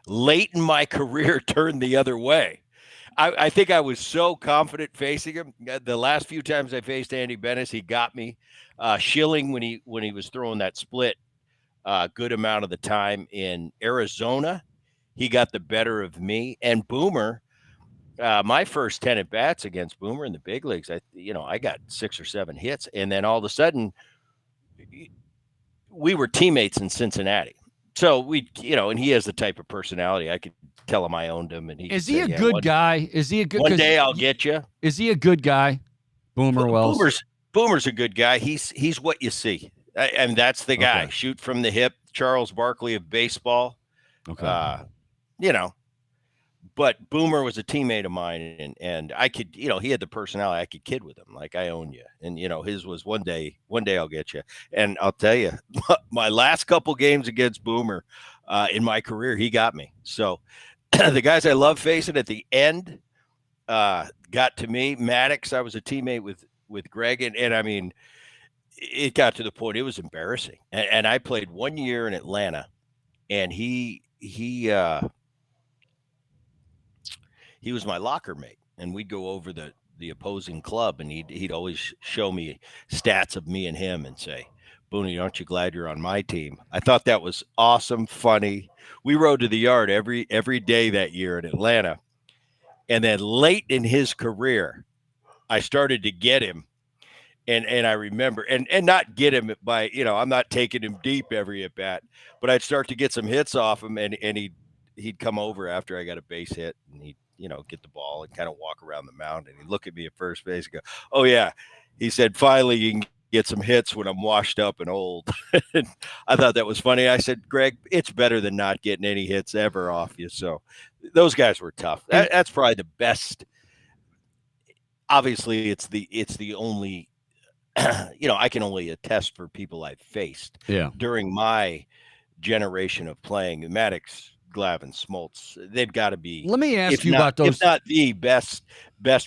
Late in my career, turned the other way. I think I was so confident facing him. The last few times I faced Andy Bennis, he got me. Schilling when he was throwing that split, good amount of the time in Arizona, he got the better of me. And Boomer, my first 10 at bats against Boomer in the big leagues, I got 6 or 7 hits, and then all of a sudden, we were teammates in Cincinnati. So and he has the type of personality. I could tell him I owned him, and is he a good guy? Is he a good? One day I'll get you. Is he a good guy? Boomer Wells. Boomer's a good guy. He's what you see, and that's the guy. Okay. Shoot from the hip, Charles Barkley of baseball. Okay. But Boomer was a teammate of mine, and I could, he had the personality. I could kid with him, like I own you, and his was one day I'll get you. And I'll tell you, my last couple games against Boomer in my career, he got me. So the guys I love facing at the end got to me. Maddox, I was a teammate with Greg, and I mean, it got to the point it was embarrassing. And I played 1 year in Atlanta, and he was my locker mate, and we'd go over the opposing club, and he'd always show me stats of me and him and say, "Booney, aren't you glad you're on my team?" I thought that was awesome, funny. We rode to the yard every day that year in Atlanta. And then late in his career, I started to get him. And I remember, and not get him by, I'm not taking him deep every at bat, but I'd start to get some hits off him, and he'd come over after I got a base hit, and he'd get the ball and kind of walk around the mound, and he'd look at me at first base and go, "Oh yeah." He said, "Finally you can get some hits when I'm washed up and old." And I thought that was funny. I said, "Greg, it's better than not getting any hits ever off you." So those guys were tough. That's probably the best. Obviously it's the only, I can only attest for people I've faced during my generation of playing. Maddox, Glavine, Smoltz, they've got to be. Let me ask you about those. If not the best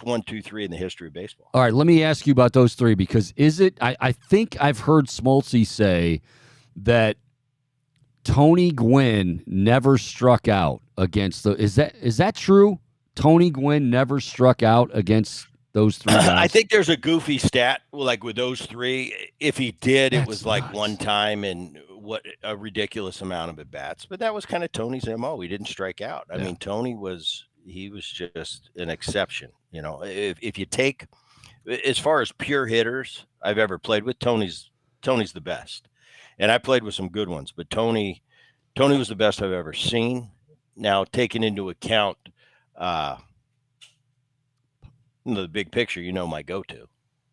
1, 2, 3 in the history of baseball. All right, let me ask you about those 3, because is it? I think I've heard Smoltzy say that Tony Gwynn never struck out against the. Is that true? Tony Gwynn never struck out against those 3 guys. I think there's a goofy stat like with those 3. If he did, it was like nuts. one time and what a ridiculous amount of at bats. But that was kind of Tony's MO. He didn't strike out. I mean, Tony was just an exception. If you take, as far as pure hitters I've ever played with, Tony's the best. And I played with some good ones, but Tony was the best I've ever seen. Now, taking into account the big picture, my go-to.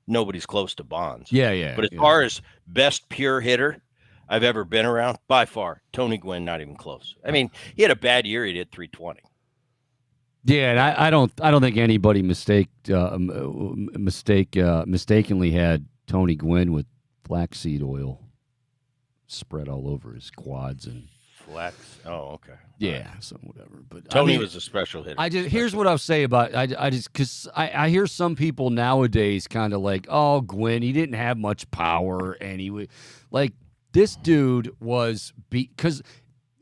Nobody's close to Bonds. Yeah. But as far as best pure hitter I've ever been around, by far, Tony Gwynn, not even close. I mean, he had a bad year. He hit 320. Yeah, and I don't think anybody mistakenly had Tony Gwynn with flaxseed oil spread all over his quads and flax. Oh, okay. Yeah, so whatever. But Tony was a special hitter. Here's what I'll say about because I hear some people nowadays kind of like, "Oh, Gwynn, he didn't have much power," and he would like this dude was because.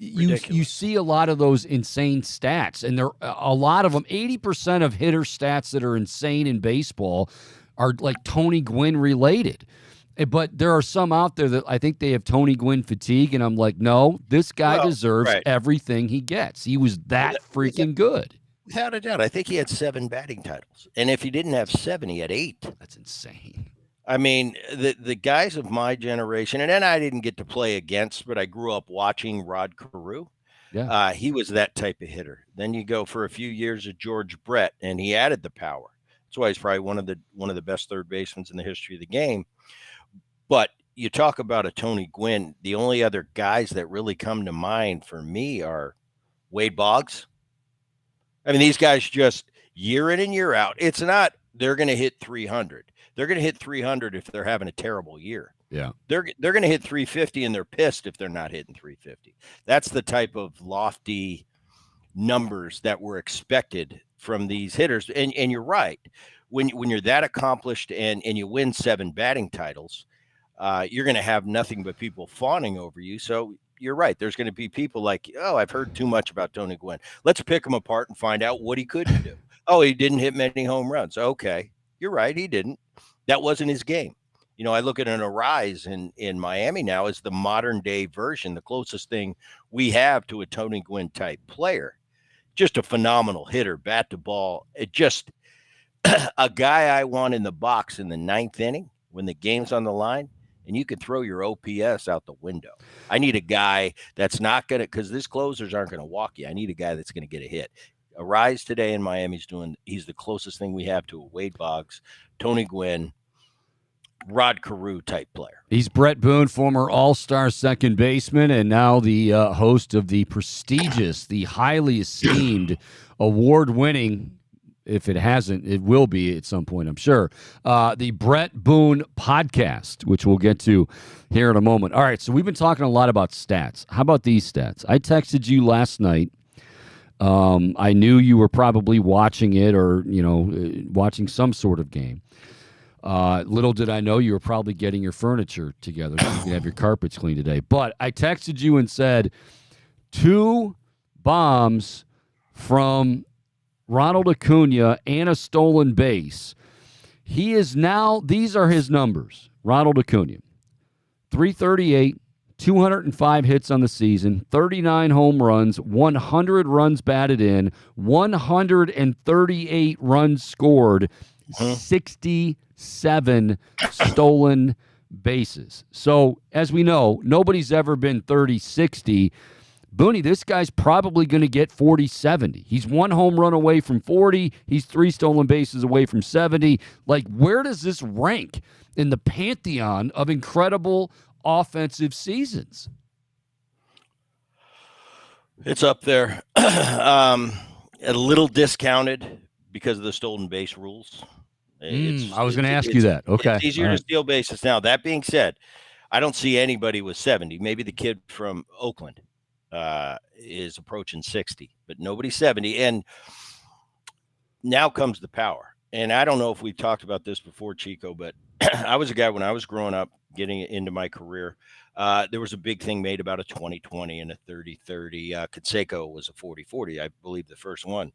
You see a lot of those insane stats, and a lot of them, 80% of hitter stats that are insane in baseball are like Tony Gwynn related. But there are some out there that I think they have Tony Gwynn fatigue, and I'm like, no, this guy deserves everything he gets. He was that freaking good. Without a doubt. I think he had 7 batting titles. And if he didn't have 7, he had 8. That's insane. I mean, the guys of my generation, and then I didn't get to play against, but I grew up watching Rod Carew. Yeah. He was that type of hitter. Then you go for a few years of George Bret, and he added the power. That's why he's probably one of the best third basemen in the history of the game. But you talk about a Tony Gwynn, the only other guys that really come to mind for me are Wade Boggs. I mean, these guys just year in and year out. It's not they're going to hit 300. They're going to hit 300 if they're having a terrible year. Yeah. They're going to hit 350 and they're pissed if they're not hitting 350. That's the type of lofty numbers that were expected from these hitters. And you're right. When you're that accomplished and you win 7 batting titles, you're going to have nothing but people fawning over you. So you're right. There's going to be people like, oh, I've heard too much about Tony Gwynn. Let's pick him apart and find out what he couldn't do. Oh, he didn't hit many home runs. Okay, you're right. He didn't. That wasn't his game. I look at an Arise in Miami now as the modern day version, the closest thing we have to a Tony Gwynn type player. Just a phenomenal hitter, bat to ball. It just a guy I want in the box in the ninth inning when the game's on the line, and you could throw your OPS out the window. I need a guy that's not going to, because these closers aren't going to walk you. I need a guy that's going to get a hit. Arise today in Miami he's the closest thing we have to a Wade Boggs, Tony Gwynn, Rod Carew type player. He's Bret Boone, former all-star second baseman, and now the host of the prestigious, the highly esteemed, award-winning, if it hasn't, it will be at some point, I'm sure, the Bret Boone podcast, which we'll get to here in a moment. All right, so we've been talking a lot about stats. How about these stats? I texted you last night. I knew you were probably watching it or, watching some sort of game. Little did I know you were probably getting your furniture together so you could have your carpets clean today. But I texted you and said 2 bombs from Ronald Acuna and a stolen base. He is now, these are his numbers. Ronald Acuna, 338, 205 hits on the season, 39 home runs, 100 runs batted in, 138 runs scored, 67 stolen bases. So, as we know, nobody's ever been 30-60. Booney, this guy's probably going to get 40-70. He's 1 home run away from 40. He's 3 stolen bases away from 70. Like, where does this rank in the pantheon of incredible offensive seasons? It's up there. A little discounted because of the stolen base rules. I was going to ask you that. Okay. It's easier to steal bases now. That being said, I don't see anybody with 70. Maybe the kid from Oakland is approaching 60, but nobody 70. And now comes the power. And I don't know if we've talked about this before, Chico, but I was a guy when I was growing up, getting into my career. There was a big thing made about a 20-20 and a 30-30. Canseco was a 40-40, I believe, the first one.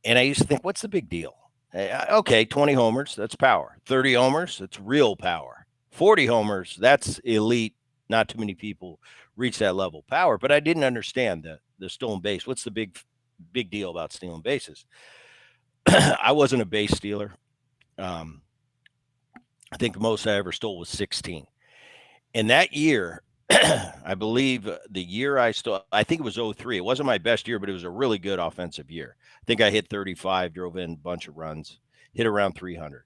And I used to think, what's the big deal? Okay, 20 homers, that's power. 30 homers, that's real power. 40 homers, that's elite. Not too many people reach that level of power, but I didn't understand the stolen base. What's the big deal about stealing bases? I wasn't a base stealer. I think the most I ever stole was 16. And that year, I believe the year I stole, I think it was 03. It wasn't my best year, but it was a really good offensive year. I think I hit 35, drove in a bunch of runs, hit around 300.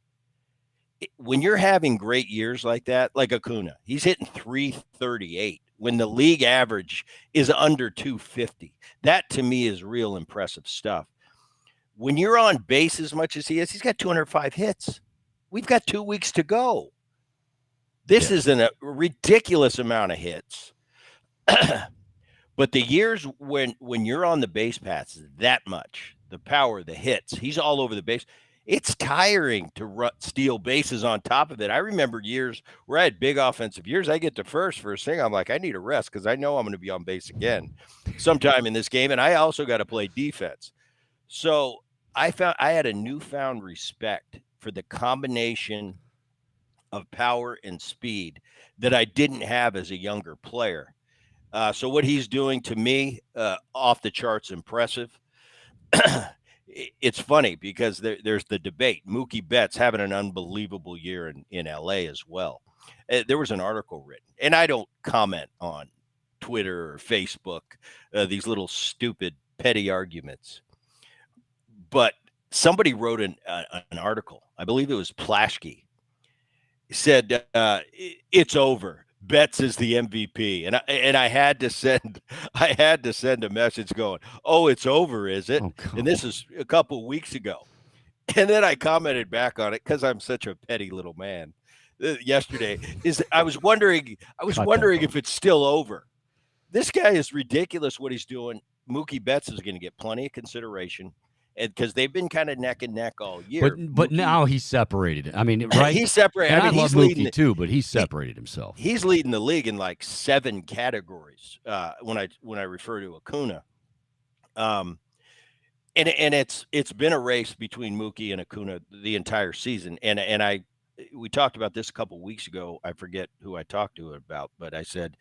When you're having great years like that, like Acuna, he's hitting 338 when the league average is under 250. That to me is real impressive stuff. When you're on base as much as he is, he's got 205 hits. We've got 2 weeks to go. This is a ridiculous amount of hits. But the years when you're on the base paths that much, the power, the hits, he's all over the base. It's tiring to steal bases on top of it. I remember years where I had big offensive years. I get to first thing. I'm like, I need a rest because I know I'm going to be on base again sometime in this game. And I also got to play defense. So I had a newfound respect for the combination of power and speed that I didn't have as a younger player. So what he's doing to me, off the charts impressive. It's funny because there's the debate. Mookie Betts having an unbelievable year in LA as well. There was an article written, and I don't comment on Twitter or Facebook, these little stupid petty arguments. But somebody wrote an article. I believe it was Plaschke. Said it's over. Betts is the MVP, and I had to send a message going, "Oh, it's over, is it?" And this is a couple of weeks ago, and then I commented back on it because I'm such a petty little man. Yesterday I was wondering if it's still over. This guy is ridiculous what he's doing. Mookie Betts is going to get plenty of consideration. and because they've been kind of neck and neck all year. But now he's separated. I mean, right? He's separated. And I mean, I love he's leading Mookie too, but he's separated himself. He's leading the league in like 7 categories. When I refer to Acuna, and it's been a race between Mookie and Acuna the entire season. And we talked about this a couple weeks ago. I forget who I talked to about, but I said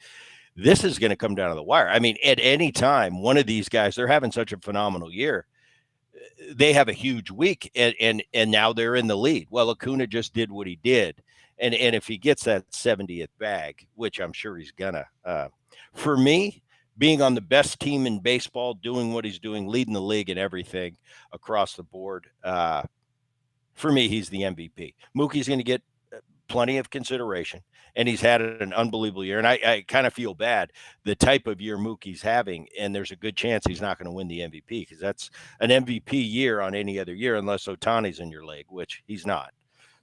this is going to come down to the wire. I mean, at any time, one of these guys, they're having such a phenomenal year. They have a huge week, and now they're in the lead. Well, Acuna just did what he did, and if he gets that 70th bag, which I'm sure he's gonna, for me, being on the best team in baseball, doing what he's doing, leading the league in everything across the board, for me, he's the MVP. Mookie's going to get plenty of consideration, and he's had an unbelievable year. And I kind of feel bad the type of year Mookie's having, and there's a good chance he's not going to win the MVP, because that's an MVP year on any other year unless Ohtani's in your league, which he's not.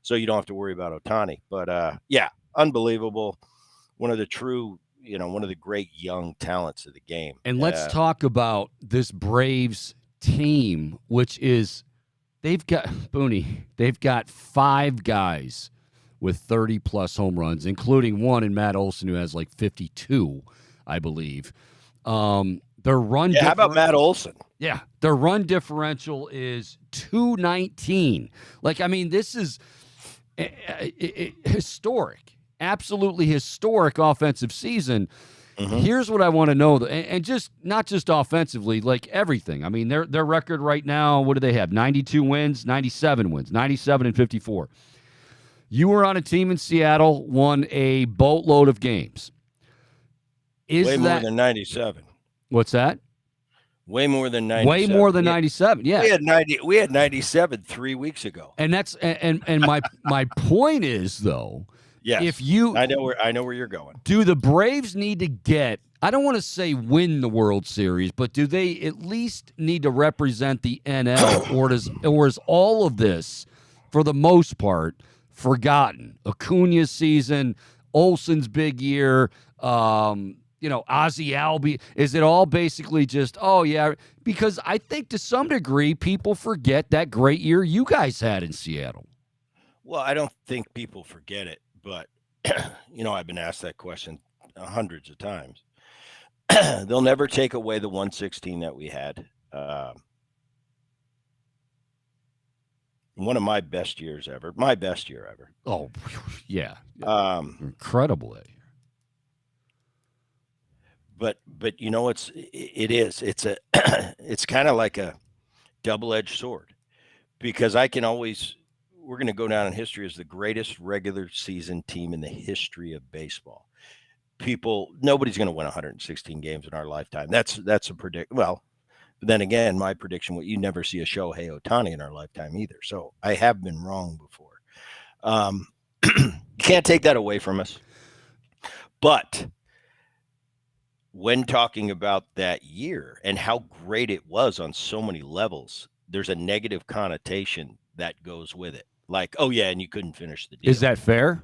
So you don't have to worry about Ohtani. But yeah, unbelievable. One of the true, one of the great young talents of the game. And let's talk about this Braves team, which is they've got 5 guys with 30-plus home runs, including one in Matt Olson, who has like 52, I believe. Their run. How about Matt Olson? Yeah, their run differential is 219. Like, I mean, this is historic, absolutely historic offensive season. Mm-hmm. Here's what I want to know, and just not just offensively, like everything. I mean, their record right now, what do they have? 92 wins, 97 wins, 97 and 54. You were on a team in Seattle, won a boatload of games. Way more than 97. What's that? Way more than 97. Way more than 97. Yeah. We had 97 3 weeks ago. And that's and my point is, though, yes, if you I know where you're going. Do the Braves need to get, I don't want to say win the World Series, but do they at least need to represent the NL, or is all of this, for the most part, forgotten? Acuna's season, Olson's big year, Ozzie Albies, is it all basically just, oh, yeah? Because I think to some degree people forget that great year you guys had in Seattle. Well, I don't think people forget it, but, I've been asked that question hundreds of times. They'll never take away the 116 that we had. One of my best years ever. My best year ever. Oh, yeah. Incredible that year. But it's kind of like a double-edged sword, because we're going to go down in history as the greatest regular season team in the history of baseball. Nobody's going to win 116 games in our lifetime. That's a predict. Well, but then again, my prediction, you never see a Shohei Ohtani in our lifetime either. So I have been wrong before. You can't take that away from us. But when talking about that year and how great it was on so many levels, there's a negative connotation that goes with it. Like, oh yeah, and you couldn't finish the deal. Is that fair?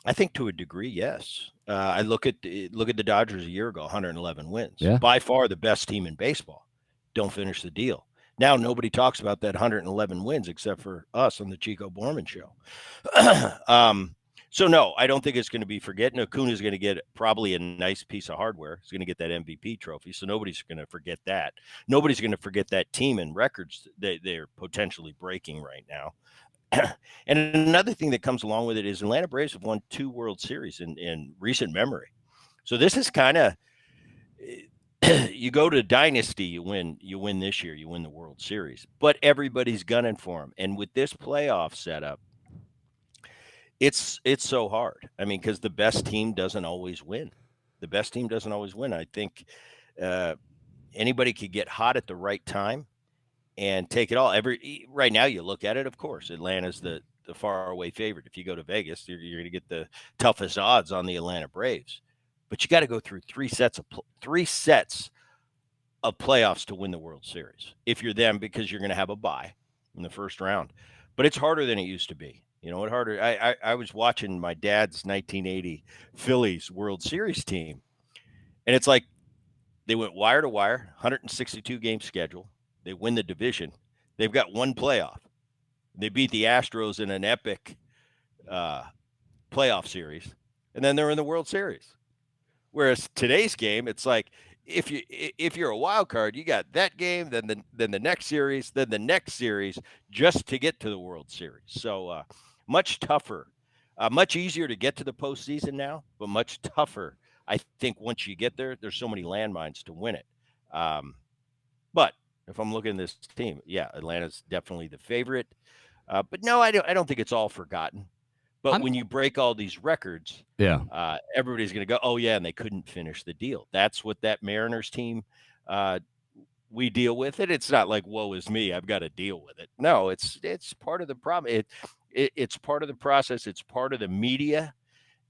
I think to a degree, yes. I look at the Dodgers a year ago, 111 wins. Yeah. By far the best team in baseball. Don't finish the deal. Now nobody talks about that 111 wins except for us on the Chico Borman show. So no, I don't think it's going to be forgotten. Acuna's going to get probably a nice piece of hardware. He's going to get that MVP trophy. So nobody's going to forget that. Nobody's going to forget that team and records that they're potentially breaking right now. And another thing that comes along with it is Atlanta Braves have won 2 World Series in recent memory. So this is kind of, you go to Dynasty, you win this year, you win the World Series, but everybody's gunning for them. And with this playoff setup, it's so hard. I mean, because the best team doesn't always win. I think anybody could get hot at the right time and take it all. Right now, you look at it, of course, Atlanta's the far away favorite. If you go to Vegas, you're going to get the toughest odds on the Atlanta Braves. But you got to go through 3 sets of playoffs to win the World Series. If you're them, because you're going to have a bye in the first round. But it's harder than it used to be. You know what? Harder. I was watching my dad's 1980 Phillies World Series team, and it's like they went wire to wire, 162 game schedule. They win the division. They've got one playoff. They beat the Astros in an epic playoff series, and then they're in the World Series. Whereas today's game, it's like if you're a wild card, you got that game, then the next series, then the next series, just to get to the World Series. So much tougher, much easier to get to the postseason now, but much tougher. I think once you get there, there's so many landmines to win it. But if I'm looking at this team, yeah, Atlanta's definitely the favorite. But no, I don't think it's all forgotten. But when you break all these records, everybody's going to go, oh, yeah, and they couldn't finish the deal. That's what that Mariners team we deal with it. It's not like, woe is me, I've got to deal with it. No, it's part of the problem. It's part of the process. It's part of the media,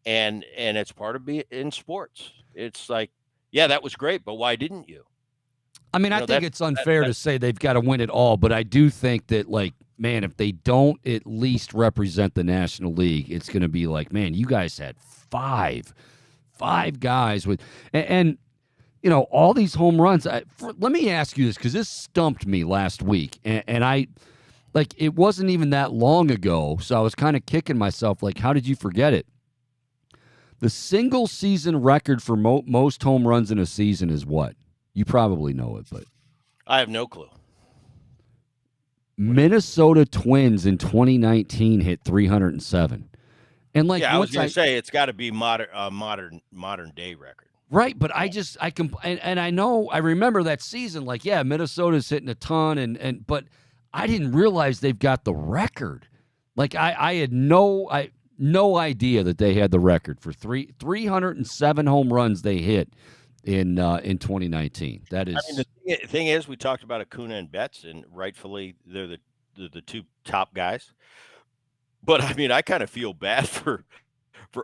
and it's part of being in sports. It's like, yeah, that was great, but why didn't you? I mean, I think it's unfair to say they've got to win it all, but I do think that, like, man, if they don't at least represent the National League, it's going to be like, man, you guys had five guys with, and you know, all these home runs. Let me ask you this, because this stumped me last week, and I, like, it wasn't even that long ago, so I was kind of kicking myself, like, how did you forget it? The single season record for most home runs in a season is what? You probably know it, but I have no clue. Minnesota Twins in 2019 hit 307. And like, yeah, I was going to say it's got to be modern day record. Right, but I know I remember that season, like, yeah, Minnesota's hitting a ton, but I didn't realize they've got the record. Like, I had no idea that they had the record for 307 home runs they hit in 2019. That is. I mean, the thing is, we talked about Acuna and Betts, and rightfully they're the two top guys. But I mean, I kind of feel bad for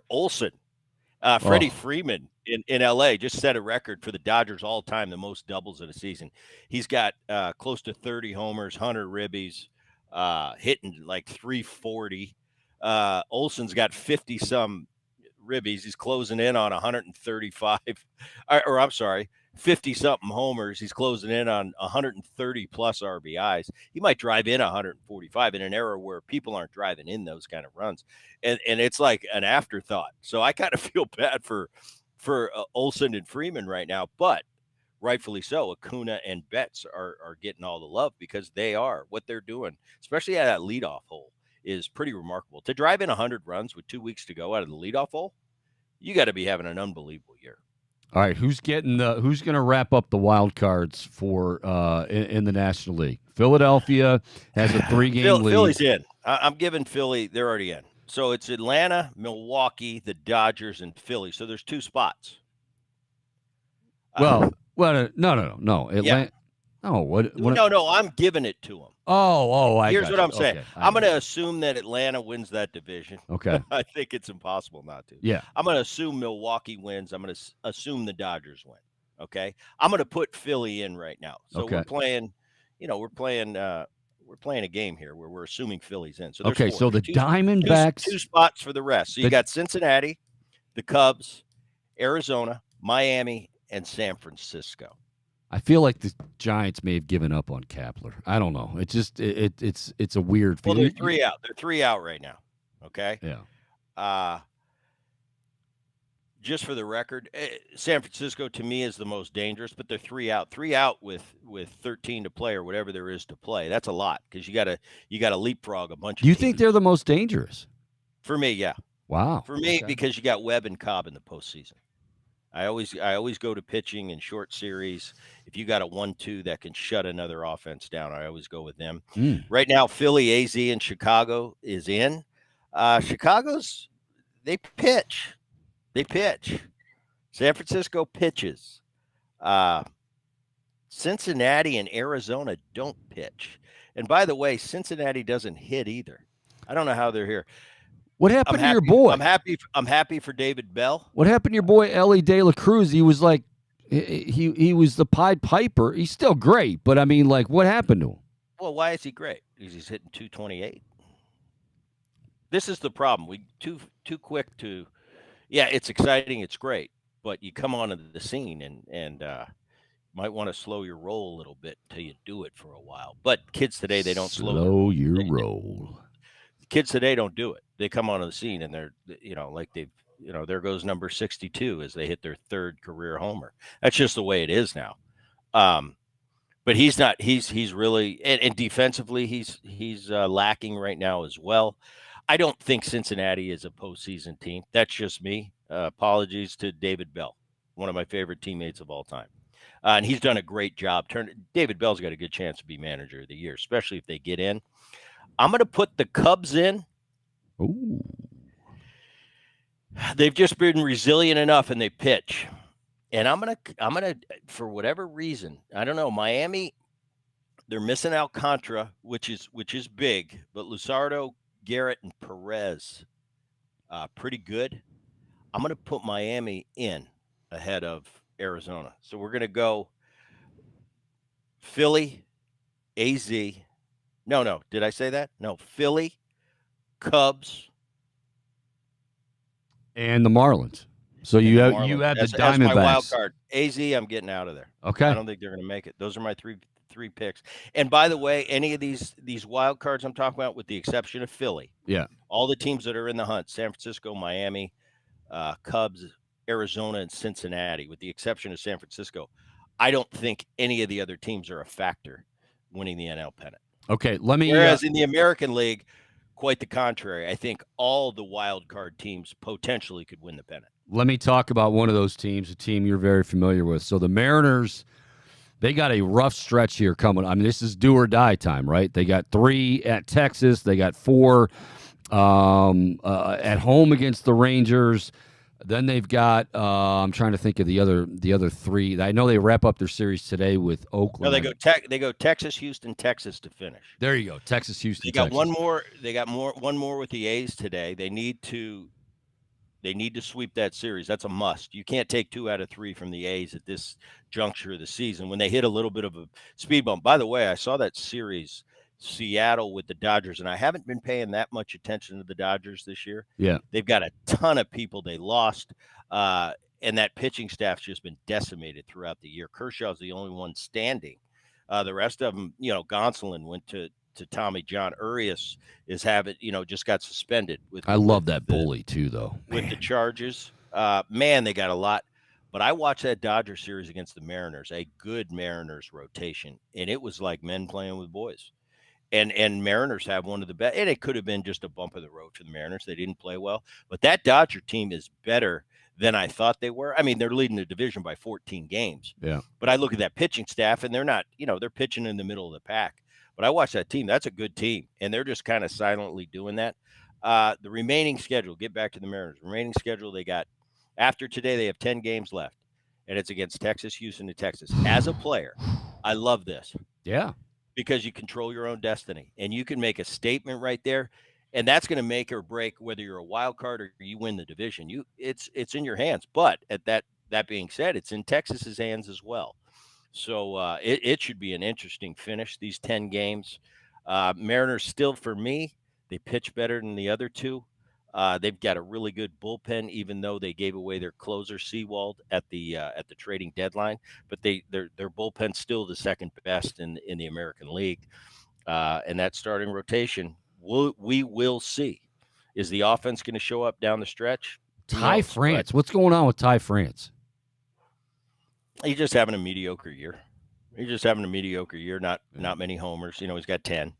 Olsen. Freddie Freeman in LA just set a record for the Dodgers all time, the most doubles in a season. He's got close to 30 homers, 100 ribbies, hitting like 340. Olsen's got 50 some ribbies. He's closing in on 135, or I'm sorry, 50 something homers. He's closing in on 130 plus RBIs. He might drive in 145 in an era where people aren't driving in those kind of runs, and it's like an afterthought. So I kind of feel bad for Olsen and Freeman right now, but rightfully so. Acuna and Betts are getting all the love because they are what they're doing, especially at that leadoff hole. Is pretty remarkable. To drive in 100 runs with 2 weeks to go out of the leadoff hole, you got to be having an unbelievable year. All right, who's going to wrap up the wild cards for in the National League? Philadelphia has a 3-game lead. Philly's in. I'm giving Philly. They're already in. So it's Atlanta, Milwaukee, the Dodgers, and Philly. So there's 2 spots. No. Atlanta. Yeah. No, I'm giving it to them. Here's what I'm saying. Okay, I'm going to assume that Atlanta wins that division. Okay. I think it's impossible not to. Yeah. I'm going to assume Milwaukee wins. I'm going to assume the Dodgers win. Okay. I'm going to put Philly in right now. So we're playing a game here where we're assuming Philly's in. So there's 4. So the Diamondbacks. 2 spots for the rest. So you got Cincinnati, the Cubs, Arizona, Miami, and San Francisco. I feel like the Giants may have given up on Kapler. I don't know. It's just it's a weird feeling. Well, they're 3 out. They're 3 out right now. Okay. Yeah. Just for the record, San Francisco to me is the most dangerous, but they're 3 out. 3 out with 13 to play or whatever there is to play. That's a lot because you gotta leapfrog a bunch. Do you think they're the most dangerous? For me, yeah. Wow. For me, because you got Webb and Cobb in the postseason. I always go to pitching in short series. If you got a 1-2 that can shut another offense down, I always go with them. Right now, Philly, AZ, and Chicago is in. Chicago's they pitch. San Francisco pitches. Cincinnati and Arizona don't pitch. And by the way, Cincinnati doesn't hit either. I don't know how they're here. What happened to your boy? I'm happy for David Bell. What happened to your boy Ellie De La Cruz? He was like, he was the Pied Piper. He's still great, but I mean, like, what happened to him? Well, why is he great? Because he's hitting 228. This is the problem. We too quick to, yeah, it's exciting, it's great, but you come onto the scene and might want to slow your roll a little bit until you do it for a while. But kids today, they don't slow their Slow roll. your roll. Kids today don't do it. They come onto the scene and they're, like they've, there goes number 62 as they hit their third career homer. That's just the way it is now. But he's not. He's really and defensively he's lacking right now as well. I don't think Cincinnati is a postseason team. That's just me. Apologies to David Bell, one of my favorite teammates of all time, and he's done a great job. David Bell's got a good chance to be manager of the year, especially if they get in. I'm going to put the Cubs in. Ooh. They've just been resilient enough, and they pitch. And I'm gonna, for whatever reason, I don't know. Miami, they're missing Alcantara, which is big, but Luzardo, Garrett, and Perez, pretty good. I'm gonna put Miami in ahead of Arizona. So we're gonna go Philly, AZ. No, did I say that? No, Philly, Cubs, And the Marlins. So you have the That's my wild Diamondbacks. card. AZ, I'm getting out of there. Okay. I don't think they're going to make it. Those are my three picks. And by the way, any of these wild cards I'm talking about, with the exception of Philly, Yeah. all the teams that are in the hunt: San Francisco, Miami, Cubs, Arizona, and Cincinnati, with the exception of San Francisco, I don't think any of the other teams are a factor winning the NL pennant. Okay. Let me. Whereas in the American League, quite the contrary. I think all the wild card teams potentially could win the pennant. Let me talk about one of those teams, a team you're very familiar with. So the Mariners, they got a rough stretch here coming. I mean, this is do or die time, right? They got 3 at Texas. They got 4 at home against the Rangers. Then they've got I'm trying to think of the other 3. I know they wrap up their series today with Oakland. No, they go Texas, Houston, Texas to finish. There you go, Texas, Houston. They got Texas. one more. They got one more with the A's today. They need to sweep that series. That's a must. You can't take 2 out of 3 from the A's at this juncture of the season when they hit a little bit of a speed bump. By the way, I saw that series, Seattle with the Dodgers, and I haven't been paying that much attention to the Dodgers this year. Yeah. They've got a ton of people they lost, and that pitching staff's just been decimated throughout the year. Kershaw's the only one standing. The rest of them, Gonsolin went to Tommy John. Urias is just got suspended. I love that bully too, though. With the Chargers. They got a lot. But I watched that Dodger series against the Mariners, a good Mariners rotation, and it was like men playing with boys. And Mariners have one of the best, and it could have been just a bump of the road for the Mariners. They didn't play well, but that Dodger team is better than I thought they were. I mean, they're leading the division by 14 games. Yeah. But I look at that pitching staff, and they're not, they're pitching in the middle of the pack. But I watch that team. That's a good team, and they're just kind of silently doing that. The remaining schedule, get back to the Mariners. Remaining schedule, they got, after today, they have 10 games left, and it's against Texas, Houston, and Texas. As a player, I love this. Yeah. Because you control your own destiny, and you can make a statement right there, and that's going to make or break whether you're a wild card or you win the division. It's in your hands. But at that being said, it's in Texas's hands as well. So it should be an interesting finish. These 10 games, Mariners still, for me, they pitch better than the other 2. They've got a really good bullpen, even though they gave away their closer Seawald at the trading deadline. But their bullpen's still the second best in the American League, and that starting rotation, we will see. Is the offense going to show up down the stretch? Ty France, what's going on with Ty France? He's just having a mediocre year. Not many homers. He's got 10.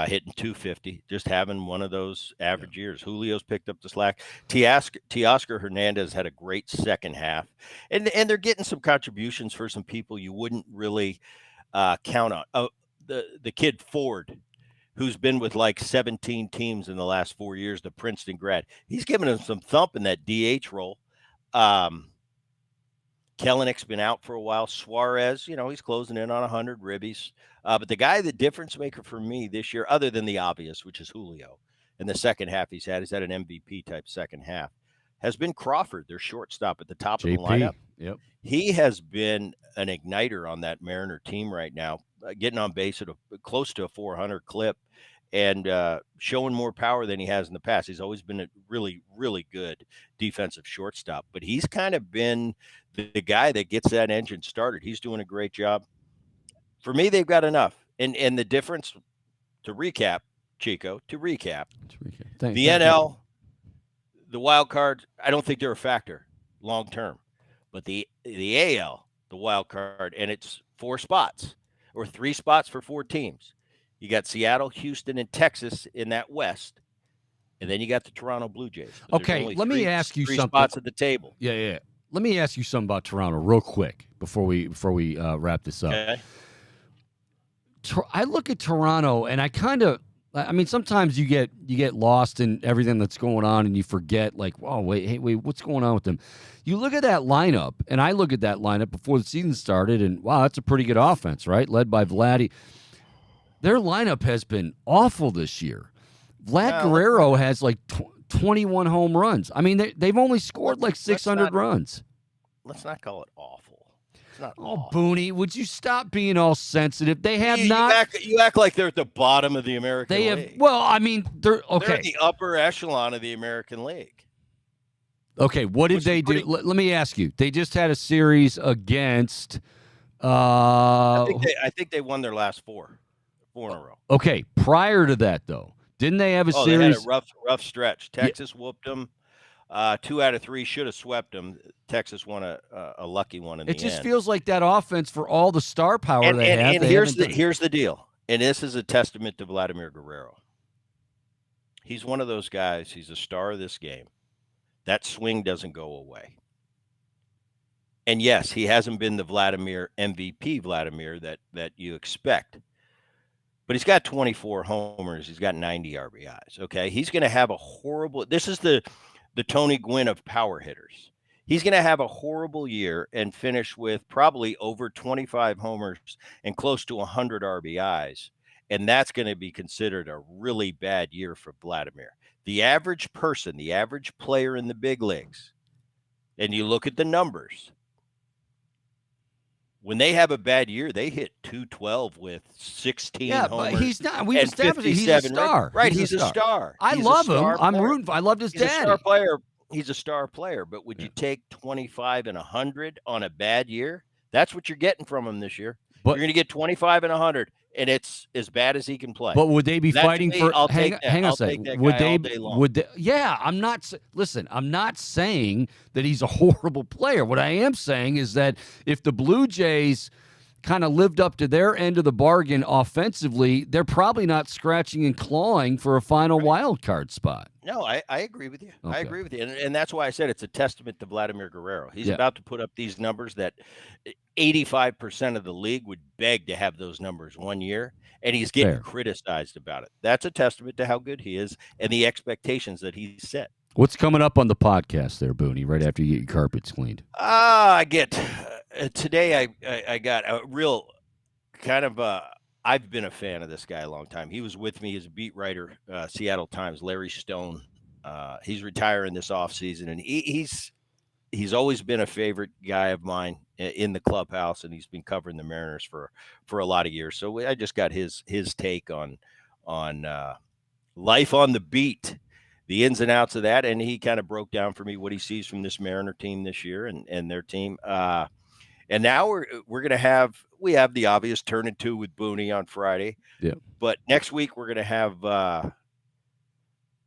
Hitting 250, just having one of those average years. Julio's picked up the slack. Teoscar Hernandez had a great second half, and they're getting some contributions for some people you wouldn't really count on. The kid Ford, who's been with like 17 teams in the last 4 years, the Princeton grad, he's giving him some thump in that DH role. Kellenick's been out for a while. Suarez, he's closing in on 100 ribbies. But the difference maker for me this year, other than the obvious, which is Julio, and the second half he's had an MVP type second half, has been Crawford, their shortstop at the top of the lineup. Yep. He has been an igniter on that Mariner team right now, getting on base at close to a 400 clip. and showing more power than he has in the past. He's always been a really, really good defensive shortstop, but he's kind of been the guy that gets that engine started. He's doing a great job. For me, they've got enough. And the difference, to recap, Chico, the NL, the wild card, I don't think they're a factor long term. But the AL, the wild card, and it's 4 spots or 3 spots for 4 teams. You got Seattle, Houston, and Texas in that West, and then you got the Toronto Blue Jays. Okay, let me ask you three something. Spots at the table. Yeah. Let me ask you something about Toronto real quick before we wrap this up. Okay. I look at Toronto, and I mean, sometimes you get lost in everything that's going on, and you forget, like, oh, wait, what's going on with them? You look at that lineup, and I look at that lineup before the season started, and wow, that's a pretty good offense, right? Led by Vladdy. Their lineup has been awful this year. Guerrero has like 21 home runs. I mean, they've only scored like 600 runs. Let's not call it awful. It's not awful. Booney, would you stop being all sensitive? They have You act like they're at the bottom of the American League. Well, I mean, they're okay. They're at the upper echelon of the American League. Okay, what did they do? Let me ask you. They just had a series against. I think they won their last 4 in a row. Okay, prior to that, though, didn't they have a series? They had a rough stretch. Texas whooped them. 2 out of 3 should have swept them. Texas won a lucky one in the end. It just feels like that offense, for all the star power they have. And here's the deal. And this is a testament to Vladimir Guerrero. He's one of those guys. He's a star of this game. That swing doesn't go away. And yes, he hasn't been the MVP Vladimir that you expect. But he's got 24 homers. He's got 90 RBIs. Okay, he's going to have a horrible. This is the Tony Gwynn of power hitters. He's going to have a horrible year and finish with probably over 25 homers and close to 100 RBIs. And that's going to be considered a really bad year for Vladimir. The average person, the average player in the big leagues, and you look at the numbers, when they have a bad year, they hit 212 with 16 homers. But he's not. We established he's a star. Right, he's a star. I love him. I'm rooting for. I loved his dad. He's a star player. He's a star player. But would you take 25 and 100 on a bad year? That's what you're getting from him this year. You're going to get 25 and 100, and it's as bad as he can play. But would they be fighting for? Hang on a second. Would they? Yeah, I'm not. Listen, I'm not saying that he's a horrible player. What I am saying is that if the Blue Jays kind of lived up to their end of the bargain offensively, they're probably not scratching and clawing for a final wild card spot. No, I agree with you. Okay. I agree with you. And that's why I said it's a testament to Vladimir Guerrero. He's about to put up these numbers that 85% of the league would beg to have those numbers one year, and he's getting criticized about it. That's a testament to how good he is and the expectations that he's set. What's coming up on the podcast there, Booney, right after you get your carpets cleaned? I get today I got a real kind of I've been a fan of this guy a long time. He was with me as a beat writer, Seattle Times, Larry Stone. He's retiring this offseason, and he's always been a favorite guy of mine in the clubhouse, and he's been covering the Mariners for a lot of years. So I just got his take on life on the beat, the ins and outs of that, and he kind of broke down for me what he sees from this Mariner team this year and their team. And now we're going to have the obvious turn and two with Booney on Friday. Yeah. But next week we're going to have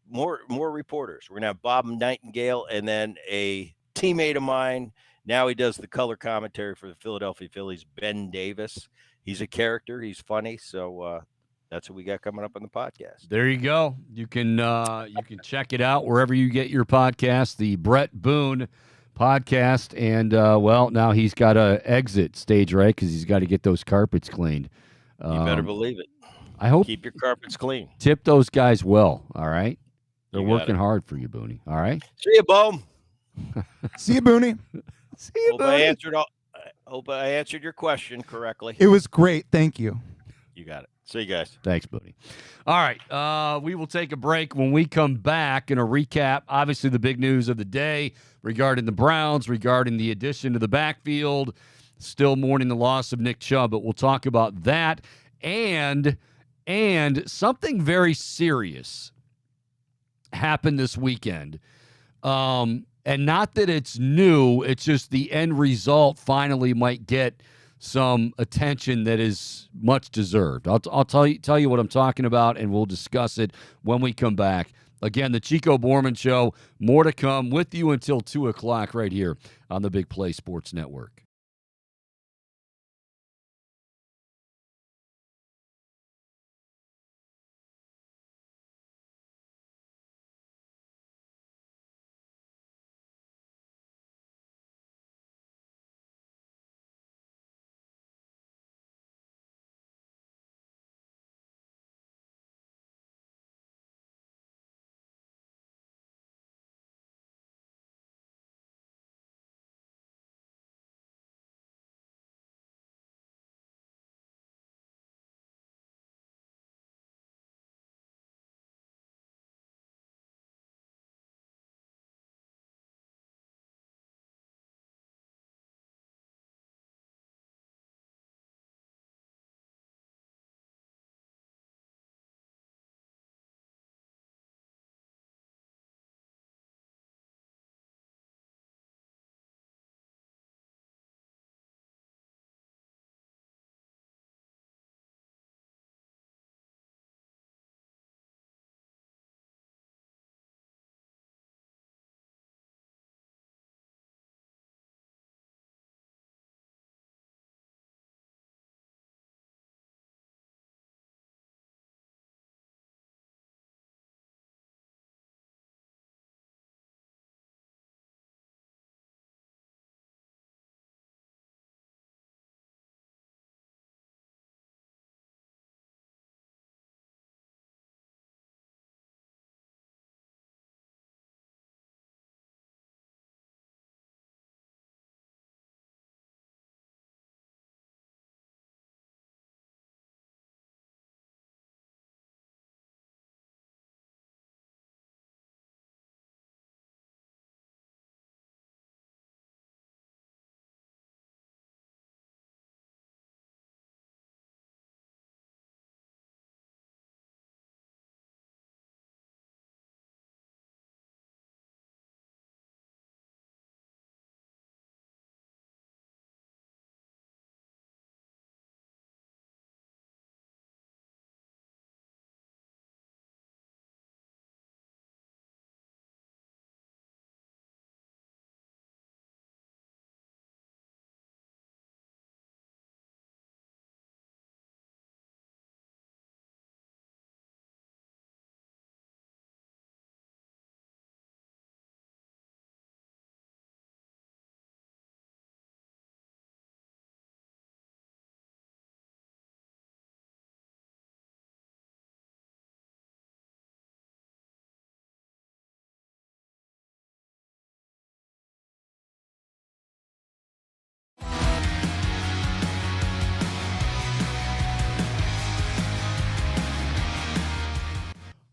more reporters. We're going to have Bob Nightingale, and then a teammate of mine. Now he does the color commentary for the Philadelphia Phillies, Ben Davis. He's a character. He's funny. So that's what we got coming up on the podcast. There you go. You can check it out wherever you get your podcast, the Bret Boone podcast. And now he's got to exit stage right because he's got to get those carpets cleaned. You better believe it. I hope keep your carpets clean. Tip those guys well. All right, they're working hard for you, Booney. All right. See you, Boom. See you, Booney. See you, Booney. Hope I answered your question correctly. It was great. Thank you. You got it. See you guys. Thanks, Booney. All right. We will take a break. When we come back and a recap, obviously the big news of the day regarding the Browns, regarding the addition to the backfield, still mourning the loss of Nick Chubb, but we'll talk about that and And something very serious happened this weekend. And not that it's new, it's just the end result finally might get some attention that is much deserved. I'll tell you what I'm talking about, and we'll discuss it when we come back. Again, the Chico Borman Show. More to come with you until 2 o'clock right here on the Big Play Sports Network.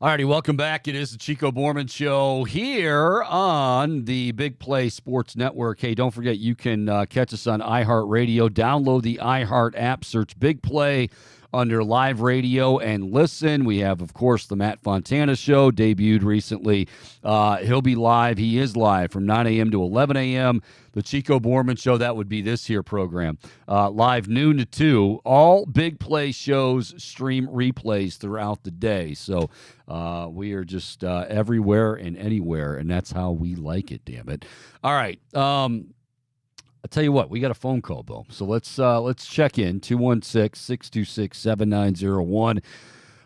All righty, welcome back. It is the Chico Borman Show here on the Big Play Sports Network. Hey, don't forget you can catch us on iHeartRadio. Download the iHeart app, search Big Play under live radio and listen. We have, of course, the Matt Fontana Show, debuted recently. He'll be live. He is live from 9 a.m. to 11 a.m. The Chico Borman Show, that would be this here program. Live noon to 2. All Big Play shows stream replays throughout the day. So we are just everywhere and anywhere, and that's how we like it, damn it. All right. I'll tell you what, we got a phone call, Bo. So let's check in, 216-626-7901.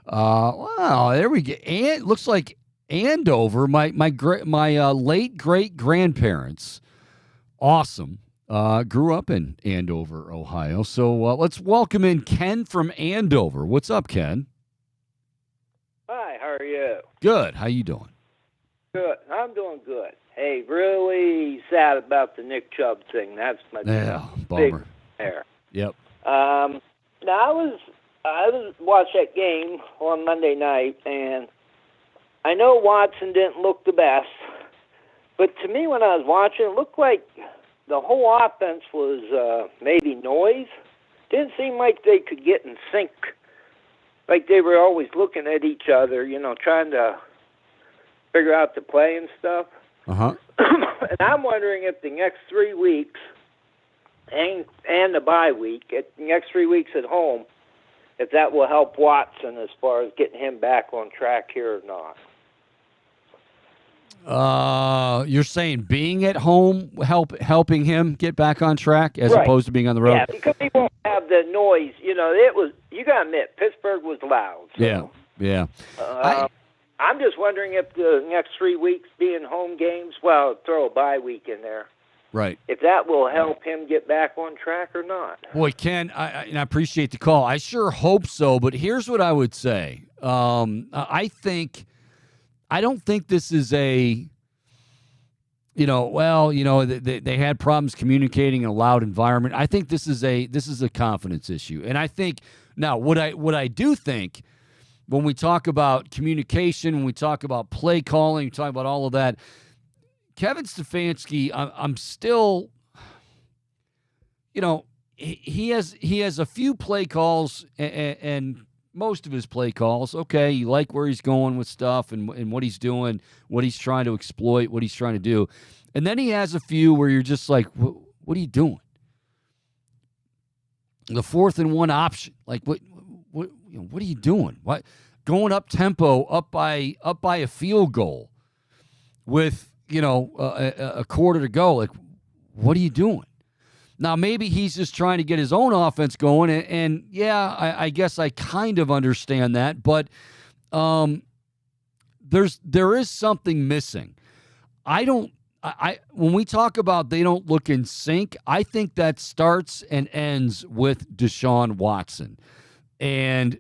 Wow, there we go. And looks like Andover, my late great-grandparents, awesome, grew up in Andover, Ohio. So let's welcome in Ken from Andover. What's up, Ken? Hi, how are you? Good. How you doing? Good. I'm doing good. Hey, really sad about the Nick Chubb thing. That's my big bummer. there. Yep. Now I was watched that game on Monday night, and I know Watson didn't look the best, but to me when I was watching, it looked like the whole offense was maybe noise. Didn't seem like they could get in sync like they were always looking at each other, trying to figure out the play and stuff. Uh-huh. And I'm wondering if the next 3 weeks and the bye week, the next 3 weeks at home, if that will help Watson as far as getting him back on track here or not. You're saying being at home helping him get back on track as opposed to being on the road? Yeah, because he won't have the noise. You got to admit, Pittsburgh was loud. So, yeah. I'm just wondering if the next 3 weeks being home games, well, throw a bye week in there. Right. If that will help him get back on track or not. Boy, Ken, I appreciate the call. I sure hope so, but here's what I would say. I don't think this is a, they had problems communicating in a loud environment. I think this is a confidence issue. And I think now what I do think when we talk about communication, when we talk about play calling, we talk about all of that, Kevin Stefanski, I'm still, he has a few play calls and most of his play calls, okay, you like where he's going with stuff and what he's doing, what he's trying to exploit, what he's trying to do. And then he has a few where you're just like, what are you doing? The 4th and 1 option, like what are you doing? What going up tempo, up by a field goal with a quarter to go? Like, what are you doing? Now, maybe he's just trying to get his own offense going, and I guess I kind of understand that, but there is something missing. When we talk about they don't look in sync, I think that starts and ends with Deshaun Watson. And,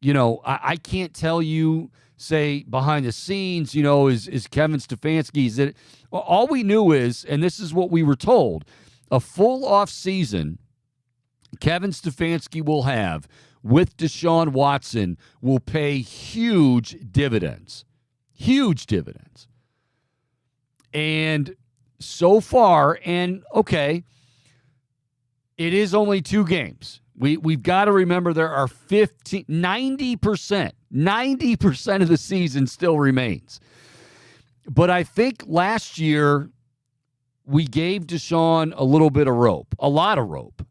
I can't tell you, say, behind the scenes, is Kevin Stefanski, is it, all we knew is, and this is what we were told, a full off season Kevin Stefanski will have with Deshaun Watson will pay huge dividends. Huge dividends. And so far, and okay, it is only 2 games. We've got to remember there are 90% of the season still remains. But I think last year we gave Deshaun a little bit of rope, a lot of rope.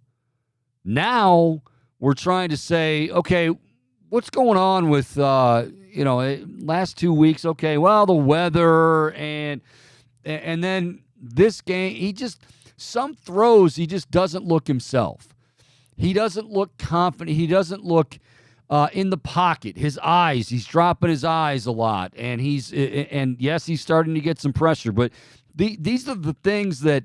Now we're trying to say, okay, what's going on with, last 2 weeks? Okay, well, the weather and then this game, some throws, he just doesn't look himself. He doesn't look confident. He doesn't look in the pocket. His eyes, he's dropping his eyes a lot. And yes, he's starting to get some pressure. But these are the things that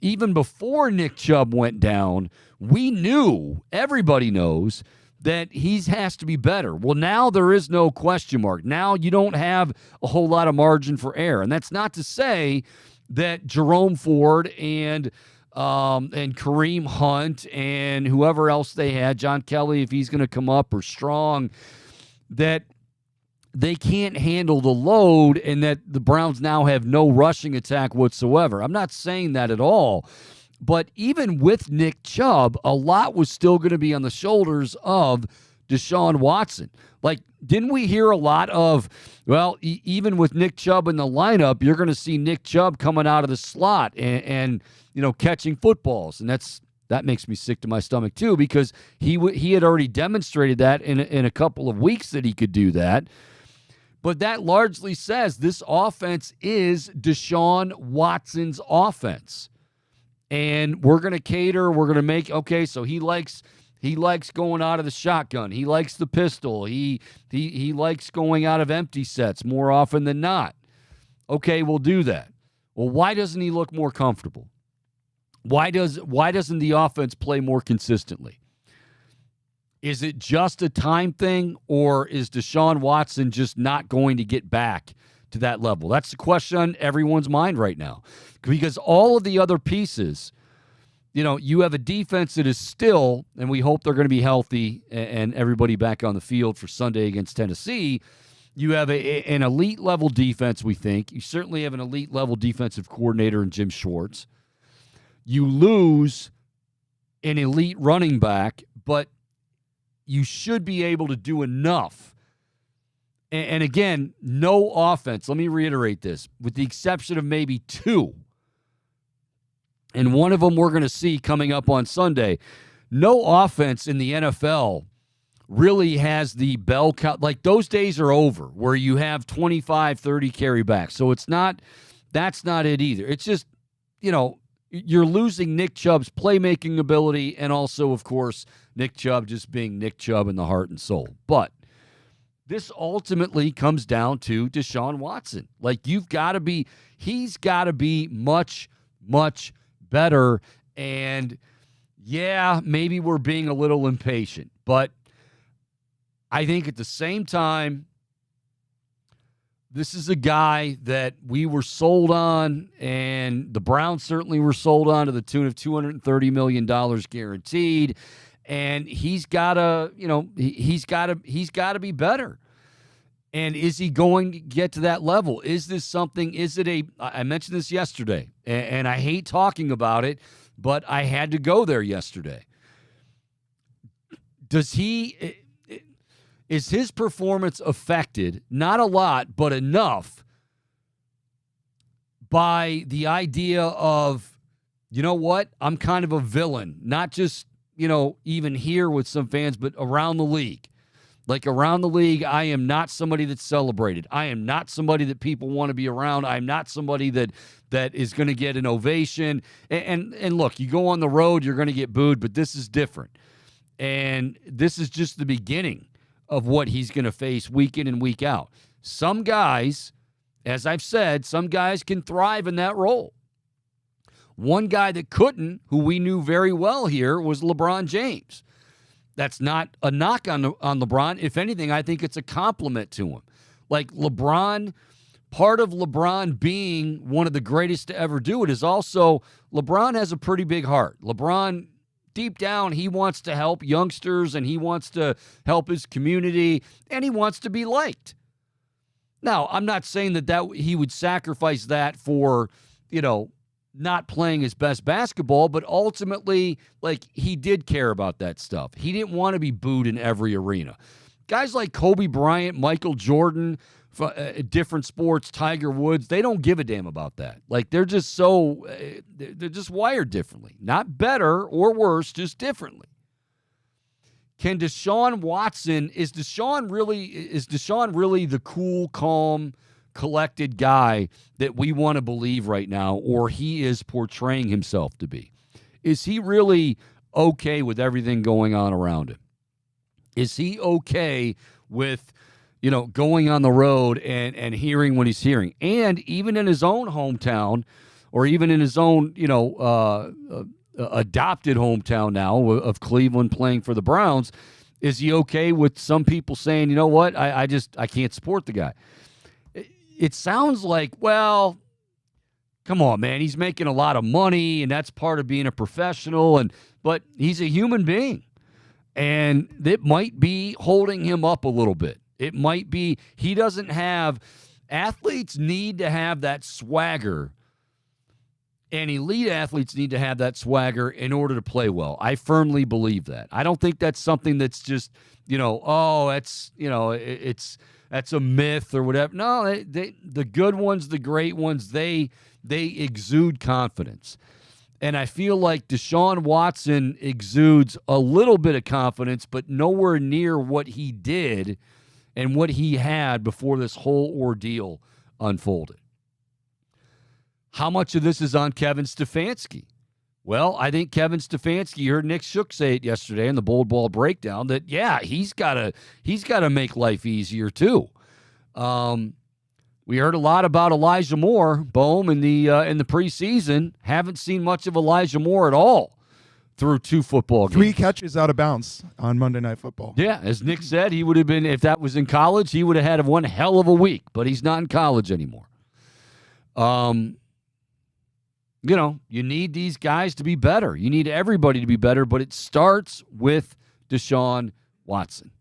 even before Nick Chubb went down, we knew, everybody knows, that he has to be better. Well, now there is no question mark. Now you don't have a whole lot of margin for error. And that's not to say that Jerome Ford and Kareem Hunt and whoever else they had, John Kelly, if he's going to come up, or Strong, that they can't handle the load and that the Browns now have no rushing attack whatsoever. I'm not saying that at all. But even with Nick Chubb, a lot was still going to be on the shoulders of Deshaun Watson. Like, didn't we hear a lot of, well, even with Nick Chubb in the lineup, you're going to see Nick Chubb coming out of the slot and catching footballs. And that makes me sick to my stomach too, because he had already demonstrated that in a couple of weeks that he could do that. But that largely says this offense is Deshaun Watson's offense. And we're going to cater, we're going to make, okay, so he likes going out of the shotgun. He likes the pistol. He likes going out of empty sets more often than not. Okay, we'll do that. Well, why doesn't he look more comfortable? Why doesn't the offense play more consistently? Is it just a time thing, or is Deshaun Watson just not going to get back to that level? That's the question on everyone's mind right now. Because all of the other pieces, you have a defense that is still, and we hope they're going to be healthy and everybody back on the field for Sunday against Tennessee. You have an elite level defense, we think. You certainly have an elite level defensive coordinator in Jim Schwartz. You lose an elite running back, but you should be able to do enough. And again, no offense. Let me reiterate this, with the exception of maybe two. And one of them we're going to see coming up on Sunday. No offense in the NFL really has the bell count. Like, those days are over where you have 25, 30 carry backs. So that's not it either. It's just, you're losing Nick Chubb's playmaking ability, and also, of course, Nick Chubb just being Nick Chubb in the heart and soul. But this ultimately comes down to Deshaun Watson. Like, he's got to be much, much better. And yeah, maybe we're being a little impatient, but I think at the same time, this is a guy that we were sold on, and the Browns certainly were sold on, to the tune of $230 million guaranteed. And he's got to be better. And is he going to get to that level? Is it I mentioned this yesterday, and I hate talking about it, but I had to go there yesterday. Is his performance affected, not a lot, but enough, by the idea of, you know what, I'm kind of a villain, not just, even here with some fans, but around the league. Like, around the league, I am not somebody that's celebrated. I am not somebody that people want to be around. I'm not somebody that is going to get an ovation. And look, you go on the road, you're going to get booed, but this is different. And this is just the beginning of what he's going to face week in and week out. Some guys, as I've said, some guys can thrive in that role. One guy that couldn't, who we knew very well here, was LeBron James. That's not a knock on LeBron. If anything, I think it's a compliment to him. Like, LeBron, part of LeBron being one of the greatest to ever do it is also LeBron has a pretty big heart. LeBron, deep down, he wants to help youngsters, and he wants to help his community, and he wants to be liked. Now, I'm not saying that he would sacrifice that for, not playing his best basketball, but ultimately, like, he did care about that stuff. He didn't want to be booed in every arena. Guys like Kobe Bryant, Michael Jordan, different sports, Tiger Woods, they don't give a damn about that. Like, they're just they're just wired differently. Not better or worse, just differently. Can Deshaun Watson, is Deshaun really the cool, calm, collected guy that we want to believe right now, or he is portraying himself to be? Is he really okay with everything going on around him? Is he okay with, going on the road and hearing what he's hearing? And even in his own hometown, or even in his own, adopted hometown now of Cleveland, playing for the Browns, is he okay with some people saying, you know what, I can't support the guy? It sounds like, well, come on, man, he's making a lot of money, and that's part of being a professional, but he's a human being, and it might be holding him up a little bit. It might be he doesn't have – athletes need to have that swagger, and elite athletes need to have that swagger in order to play well. I firmly believe that. I don't think that's something that's just, that's a myth or whatever. No, the good ones, the great ones, they exude confidence. And I feel like Deshaun Watson exudes a little bit of confidence, but nowhere near what he did and what he had before this whole ordeal unfolded. How much of this is on Kevin Stefanski? Well, I think Kevin Stefanski, you heard Nick Shook say it yesterday in the Bold Ball Breakdown, that, yeah, he's got to make life easier too. We heard a lot about Elijah Moore, Bohm, in the preseason. Haven't seen much of Elijah Moore at all through 2 football games. 3 catches out of bounds on Monday Night Football. Yeah, as Nick said, he would have been, if that was in college, he would have had one hell of a week, but he's not in college anymore. You need these guys to be better. You need everybody to be better, but it starts with Deshaun Watson.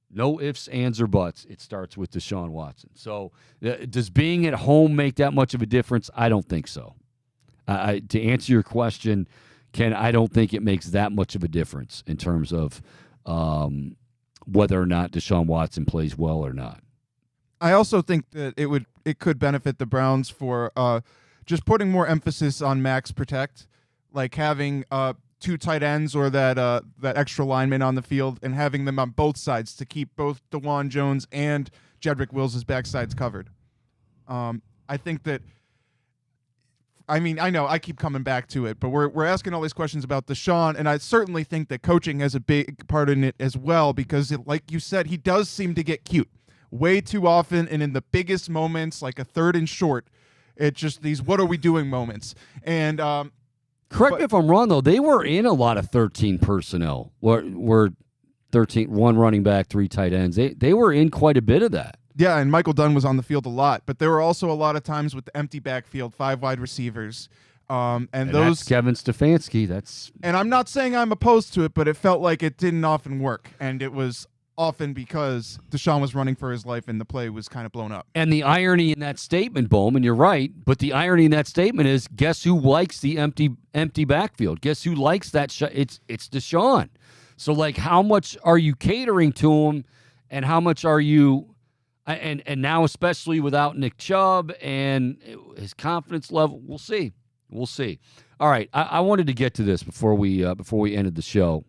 No ifs, ands, or buts. It starts with Deshaun Watson. So does being at home make that much of a difference? I don't think so. To answer your question, Ken, I don't think it makes that much of a difference in terms of whether or not Deshaun Watson plays well or not. I also think that it could benefit the Browns for just putting more emphasis on max protect, like having two tight ends or that extra lineman on the field and having them on both sides to keep both DeJuan Jones and Jedrick Wills' backsides covered. I think that. I mean, I know I keep coming back to it, but we're asking all these questions about Deshaun, and I certainly think that coaching has a big part in it as well because, like you said, he does seem to get cute way too often, and in the biggest moments, like a 3rd and short, it's just these "what are we doing" moments. And correct me if I'm wrong, though. They were in a lot of 13 personnel. Were 13, 1 running back, 3 tight ends. They were in quite a bit of that. Yeah, and Michael Dunn was on the field a lot, but there were also a lot of times with the empty backfield, 5 wide receivers, and those that's Kevin Stefanski. And I'm not saying I'm opposed to it, but it felt like it didn't often work, and it was often because Deshaun was running for his life and the play was kind of blown up. And the irony in that statement, Bowman, you're right, but the irony in that statement is, guess who likes the empty backfield? Guess who likes that shot? It's Deshaun. So, like, how much are you catering to him, and how much are you? And now, especially without Nick Chubb and his confidence level, we'll see. We'll see. All right, I wanted to get to this before we ended the show,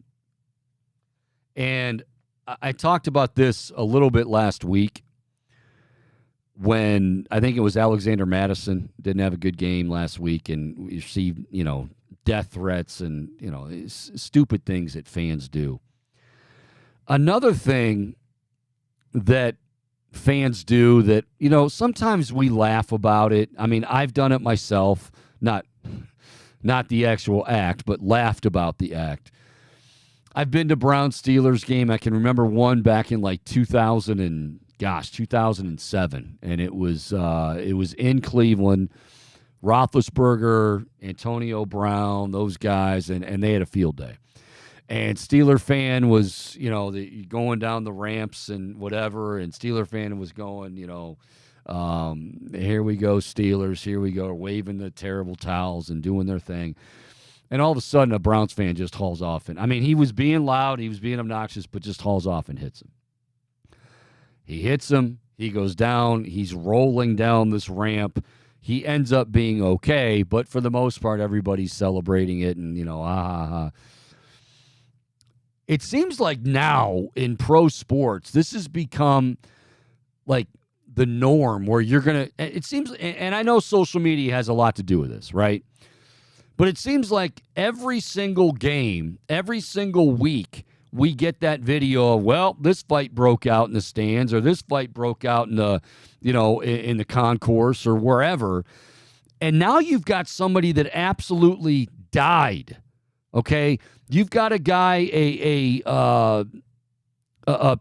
and I talked about this a little bit last week when I think it was Alexander Madison didn't have a good game last week and we received death threats and stupid things that fans do. Another thing that fans do that, sometimes we laugh about it. I mean, I've done it myself, not the actual act, but laughed about the act. I've been to Browns-Steelers game. I can remember one back in like 2007, and it was in Cleveland. Roethlisberger, Antonio Brown, those guys, and they had a field day. And Steeler fan was, going down the ramps and whatever, and Steeler fan was going, here we go, Steelers, here we go, waving the terrible towels and doing their thing. And all of a sudden, a Browns fan just hauls off. And I mean, he was being loud, he was being obnoxious, but just hauls off and hits him. He hits him, he goes down, he's rolling down this ramp. He ends up being okay, but for the most part, everybody's celebrating it and, It seems like now in pro sports, this has become like the norm where you're going to, it seems, and I know social media has a lot to do with this, right? But it seems like every single game, every single week, we get that video of, well, this fight broke out in the stands or this fight broke out in the, in the concourse or wherever. And now you've got somebody that absolutely died. Okay, you've got a guy, a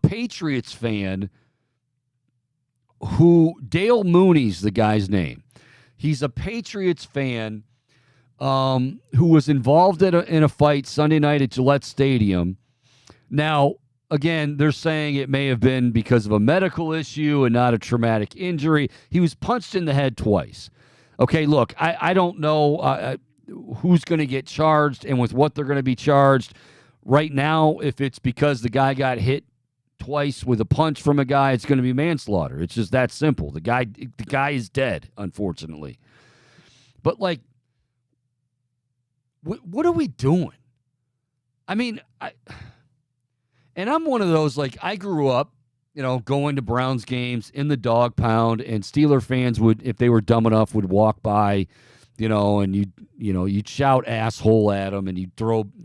Patriots fan, who Dale Mooney's the guy's name. He's a Patriots fan who was involved in a fight Sunday night at Gillette Stadium. Now, again, they're saying it may have been because of a medical issue and not a traumatic injury. He was punched in the head twice. Okay, look, I don't know who's going to get charged and with what they're going to be charged. Right now, if it's because the guy got hit twice with a punch from a guy, it's going to be manslaughter. It's just that simple. The guy is dead, unfortunately. But, like, what are we doing? I mean, I'm one of those, like, I grew up, going to Browns games in the dog pound, and Steeler fans would, if they were dumb enough, would walk by, and you'd shout asshole at them, and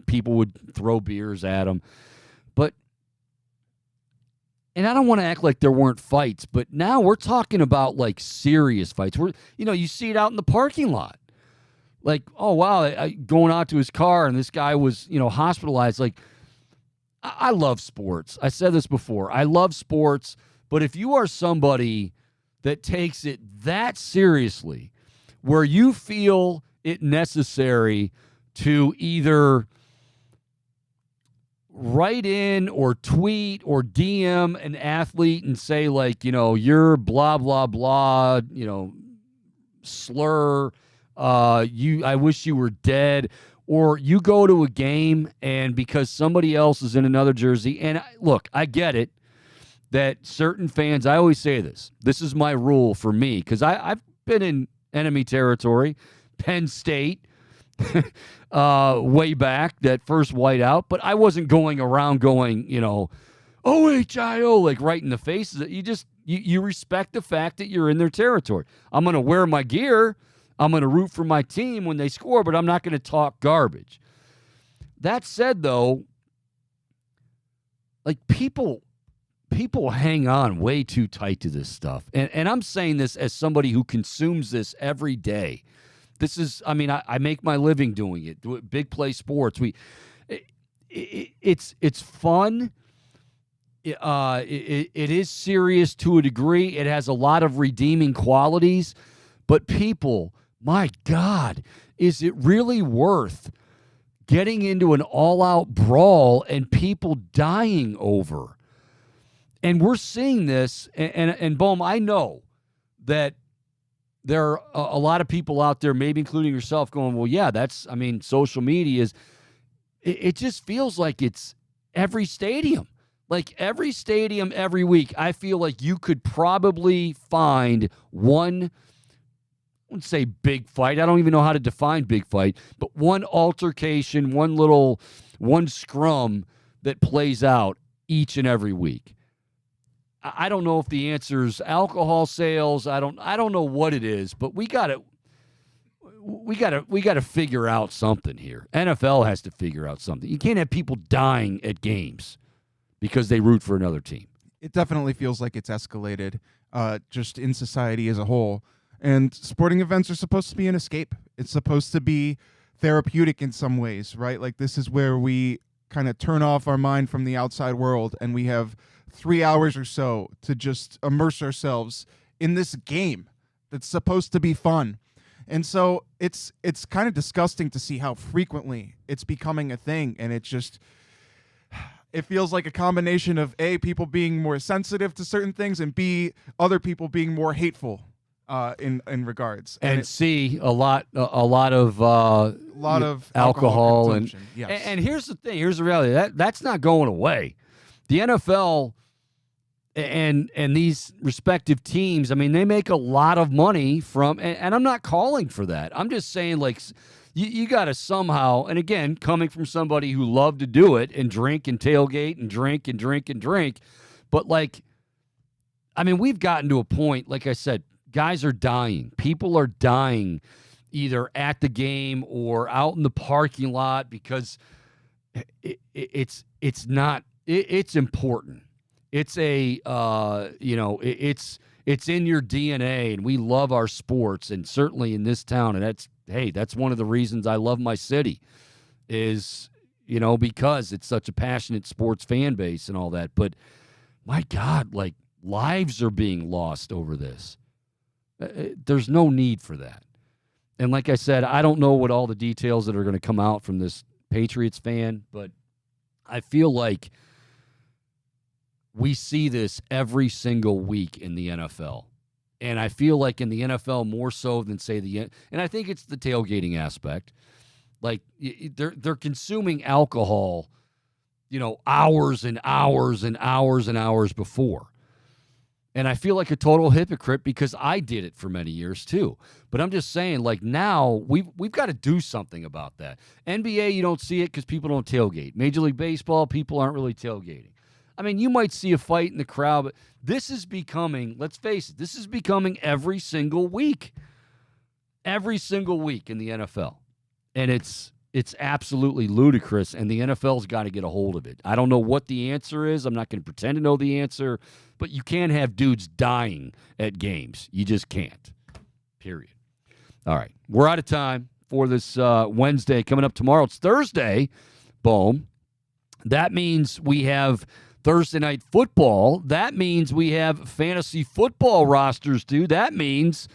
people would throw beers at them. And I don't want to act like there weren't fights, but now we're talking about like serious fights. You see it out in the parking lot. Like, oh, wow, going out to his car and this guy was, hospitalized. Like, I love sports. I said this before. I love sports, but if you are somebody that takes it that seriously, where you feel it necessary to either write in or tweet or DM an athlete and say, like, you're blah, blah, blah, slur, I wish you were dead, or you go to a game and because somebody else is in another jersey, and look, I get it that certain fans, I always say this is my rule for me, because I've been in enemy territory, Penn State, way back, that first whiteout, but I wasn't going around going, OHIO, like right in the faces. You respect the fact that you're in their territory. I'm going to wear my gear. I'm going to root for my team when they score, but I'm not going to talk garbage. That said, though, like people hang on way too tight to this stuff. And I'm saying this as somebody who consumes this every day. This is, I make my living doing it. Big Play Sports. It's fun. It is serious to a degree. It has a lot of redeeming qualities. But people, my God, is it really worth getting into an all-out brawl and people dying over? And we're seeing this, and Bohm, I know that there are a lot of people out there, maybe including yourself, going, well, yeah, social media is, it just feels like it's every stadium. Like every stadium, every week, I feel like you could probably find one, I wouldn't say big fight, I don't even know how to define big fight, but one altercation, one scrum that plays out each and every week. I don't know if the answer is alcohol sales. I don't know what it is, but we got to figure out something here. NFL has to figure out something. You can't have people dying at games because they root for another team. It definitely feels like it's escalated, just in society as a whole. And sporting events are supposed to be an escape. It's supposed to be therapeutic in some ways, right? Like this is where we kind of turn off our mind from the outside world, and we have 3 hours or so to just immerse ourselves in this game that's supposed to be fun. And so it's kind of disgusting to see how frequently it's becoming a thing, and it feels like a combination of A, people being more sensitive to certain things, and B, other people being more hateful in regards. And C, a lot of alcohol and yes. And here's the thing, here's the reality. That's not going away. The NFL and these respective teams, they make a lot of money from, and I'm not calling for that. I'm just saying, like, you got to somehow, and again, coming from somebody who loved to do it and drink and tailgate and drink and drink and drink, but we've gotten to a point, like I said, guys are dying. People are dying either at the game or out in the parking lot because it's important. It's it's in your DNA, and we love our sports, and certainly in this town, and that's one of the reasons I love my city is, because it's such a passionate sports fan base and all that. But my God, like, lives are being lost over this. There's no need for that. And like I said, I don't know what all the details that are going to come out from this Patriots fan, but I feel like we see this every single week in the NFL. And I feel like in the NFL more so than, say, and I think it's the tailgating aspect. Like, they're consuming alcohol, hours and hours and hours and hours before. And I feel like a total hypocrite because I did it for many years too. But I'm just saying, like, now we've got to do something about that. NBA, you don't see it because people don't tailgate. Major League Baseball, people aren't really tailgating. You might see a fight in the crowd, but this is becoming, let's face it, this is becoming every single week. Every single week in the NFL. And it's absolutely ludicrous, and the NFL's got to get a hold of it. I don't know what the answer is. I'm not going to pretend to know the answer, but you can't have dudes dying at games. You just can't. Period. All right. We're out of time for this Wednesday. Coming up tomorrow, it's Thursday. Boom. That means we have Thursday night football. That means we have fantasy football rosters, too. That means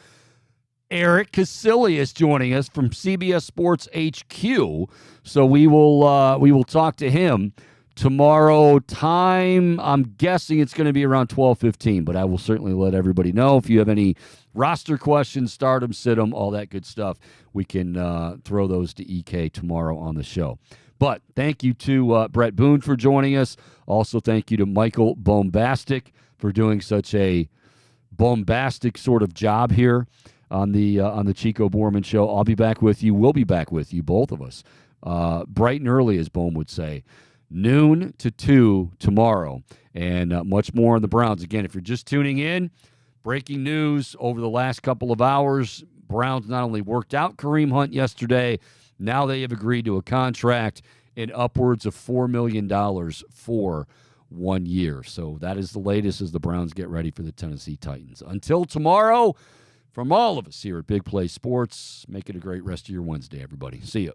Eric Casillas joining us from CBS Sports HQ. So we will talk to him tomorrow. Time, I'm guessing it's going to be around 12:15, but I will certainly let everybody know. If you have any roster questions, stardom, sit-em, all that good stuff. We can throw those to EK tomorrow on the show. But thank you to Bret Boone for joining us. Also, thank you to Michael Bombastic for doing such a bombastic sort of job here on the Chico Borman Show. I'll be back with you. We'll be back with you, both of us, bright and early, as Bohm would say, noon to 2 tomorrow, and much more on the Browns. Again, if you're just tuning in, breaking news over the last couple of hours, Browns not only worked out Kareem Hunt yesterday, now they have agreed to a contract in upwards of $4 million for 1 year. So that is the latest as the Browns get ready for the Tennessee Titans. Until tomorrow, from all of us here at Big Play Sports, make it a great rest of your Wednesday, everybody. See ya.